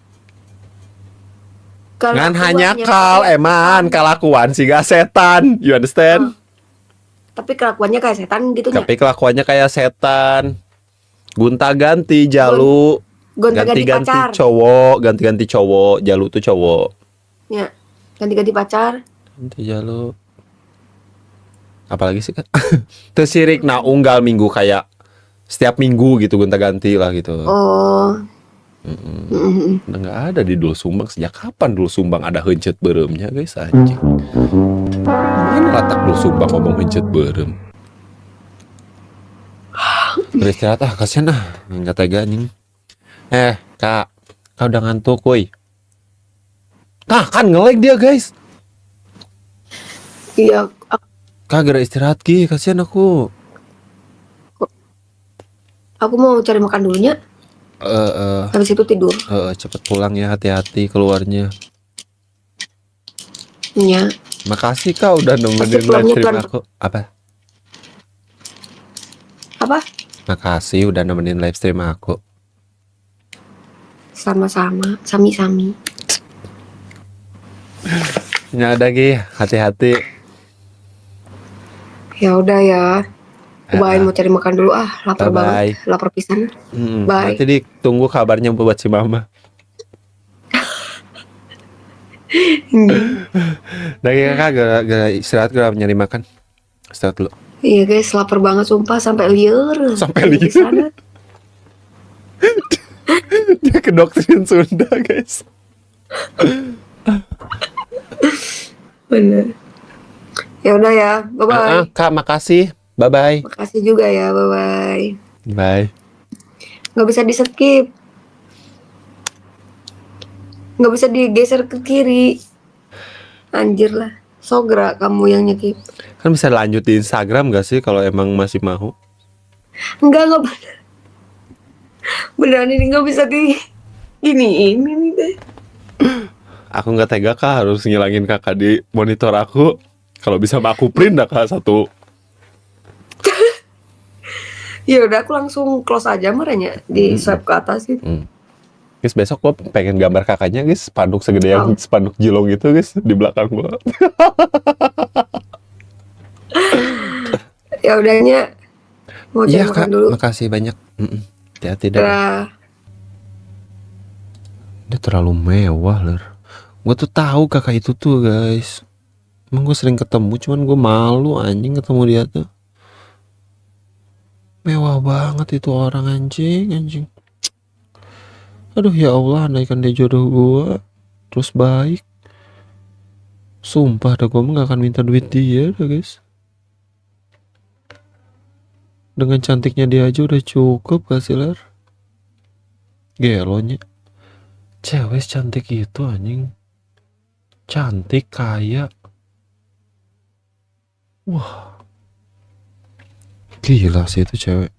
Ngan hanya kelakuannya kal kayak eman setan. kelakuan si gak setan, you understand? Tapi kelakuannya kayak setan gitu nya. Tapi kelakuannya kayak setan. Gonta-ganti jalu, Gonta-ganti ganti-ganti pacar. ganti-ganti cowok, jalu tuh cowok. Ya, ganti-ganti pacar. Ganti jalu. Apalagi sih kan? Tersirik nah unggal minggu kayak setiap minggu gitu gonta-ganti lah gitu. Oh. Udah nggak ada di Dul Sumbang. Sejak kapan Dul Sumbang ada heuncet beremnya guys, anjing. Mana letak Dul Sumbang ngomong heuncet berem? Beristirahat kasihan nggak tega anjing. Kak udah ngantuk woi. Nah kan nge-lag dia guys. Iya, Kak gara istirahat Ki, kasihan aku. aku mau cari makan dulunya. Habis itu tidur. Cepet pulang ya, hati-hati keluarnya. Ya. Makasih Kak udah nemenin Pasti live pulangnya stream kan- aku. Apa? Makasih udah nemenin live stream aku. Sama-sama, sami-sami. Ya udah Ki, hati-hati. Ya udah ya. Bye, mau cari makan dulu lapar Bye-bye. banget. Lapar pisan. Bye. Nanti ditunggu kabarnya buat si Mama. Udah ya Kak, gara istirahat, gara nyari makan. Istirahat dulu. Iya guys, lapar banget sumpah sampai liur. Sampai Di liur. sana. Dia ke doktrin Sunda guys. Bener. Ya udah ya, bye-bye. Kak makasih. Bye-bye. Makasih juga ya, bye-bye. Bye. Nggak bisa di skip. Nggak bisa digeser ke kiri. Anjir lah. Sogra kamu yang nyekip. Kan bisa lanjut di Instagram gak sih kalau emang masih mau? Enggak bener. Beneran ini nggak bisa di ini nih deh. Aku nggak tega Kak, harus ngilangin kakak di monitor aku. Kalau bisa mah aku print dah Kak satu. Ya udah aku langsung close aja merenya di swipe ke atas gitu. Guys, besok gua pengen gambar kakaknya guys, spanduk segede yang spanduk Jilong gitu guys di belakang gua. Ya udahnya mau cari Iya makan Kak, dulu. makasih banyak. Hati-hati dah. Dah. Dia terlalu mewah ler. Gue tuh tahu kakak itu tuh guys. Emang gue sering ketemu, cuman gue malu anjing ketemu dia tuh. Mewah banget itu orang, anjing. Aduh ya Allah, andaikan dia jodoh gue, terus baik. Sumpah dah, gue mah gak akan minta duit dia dah guys. Dengan cantiknya dia aja udah cukup gak sih ler? Gelonya. Cewek cantik itu anjing. Cantik, kaya. Wah. Gila sih itu cewek.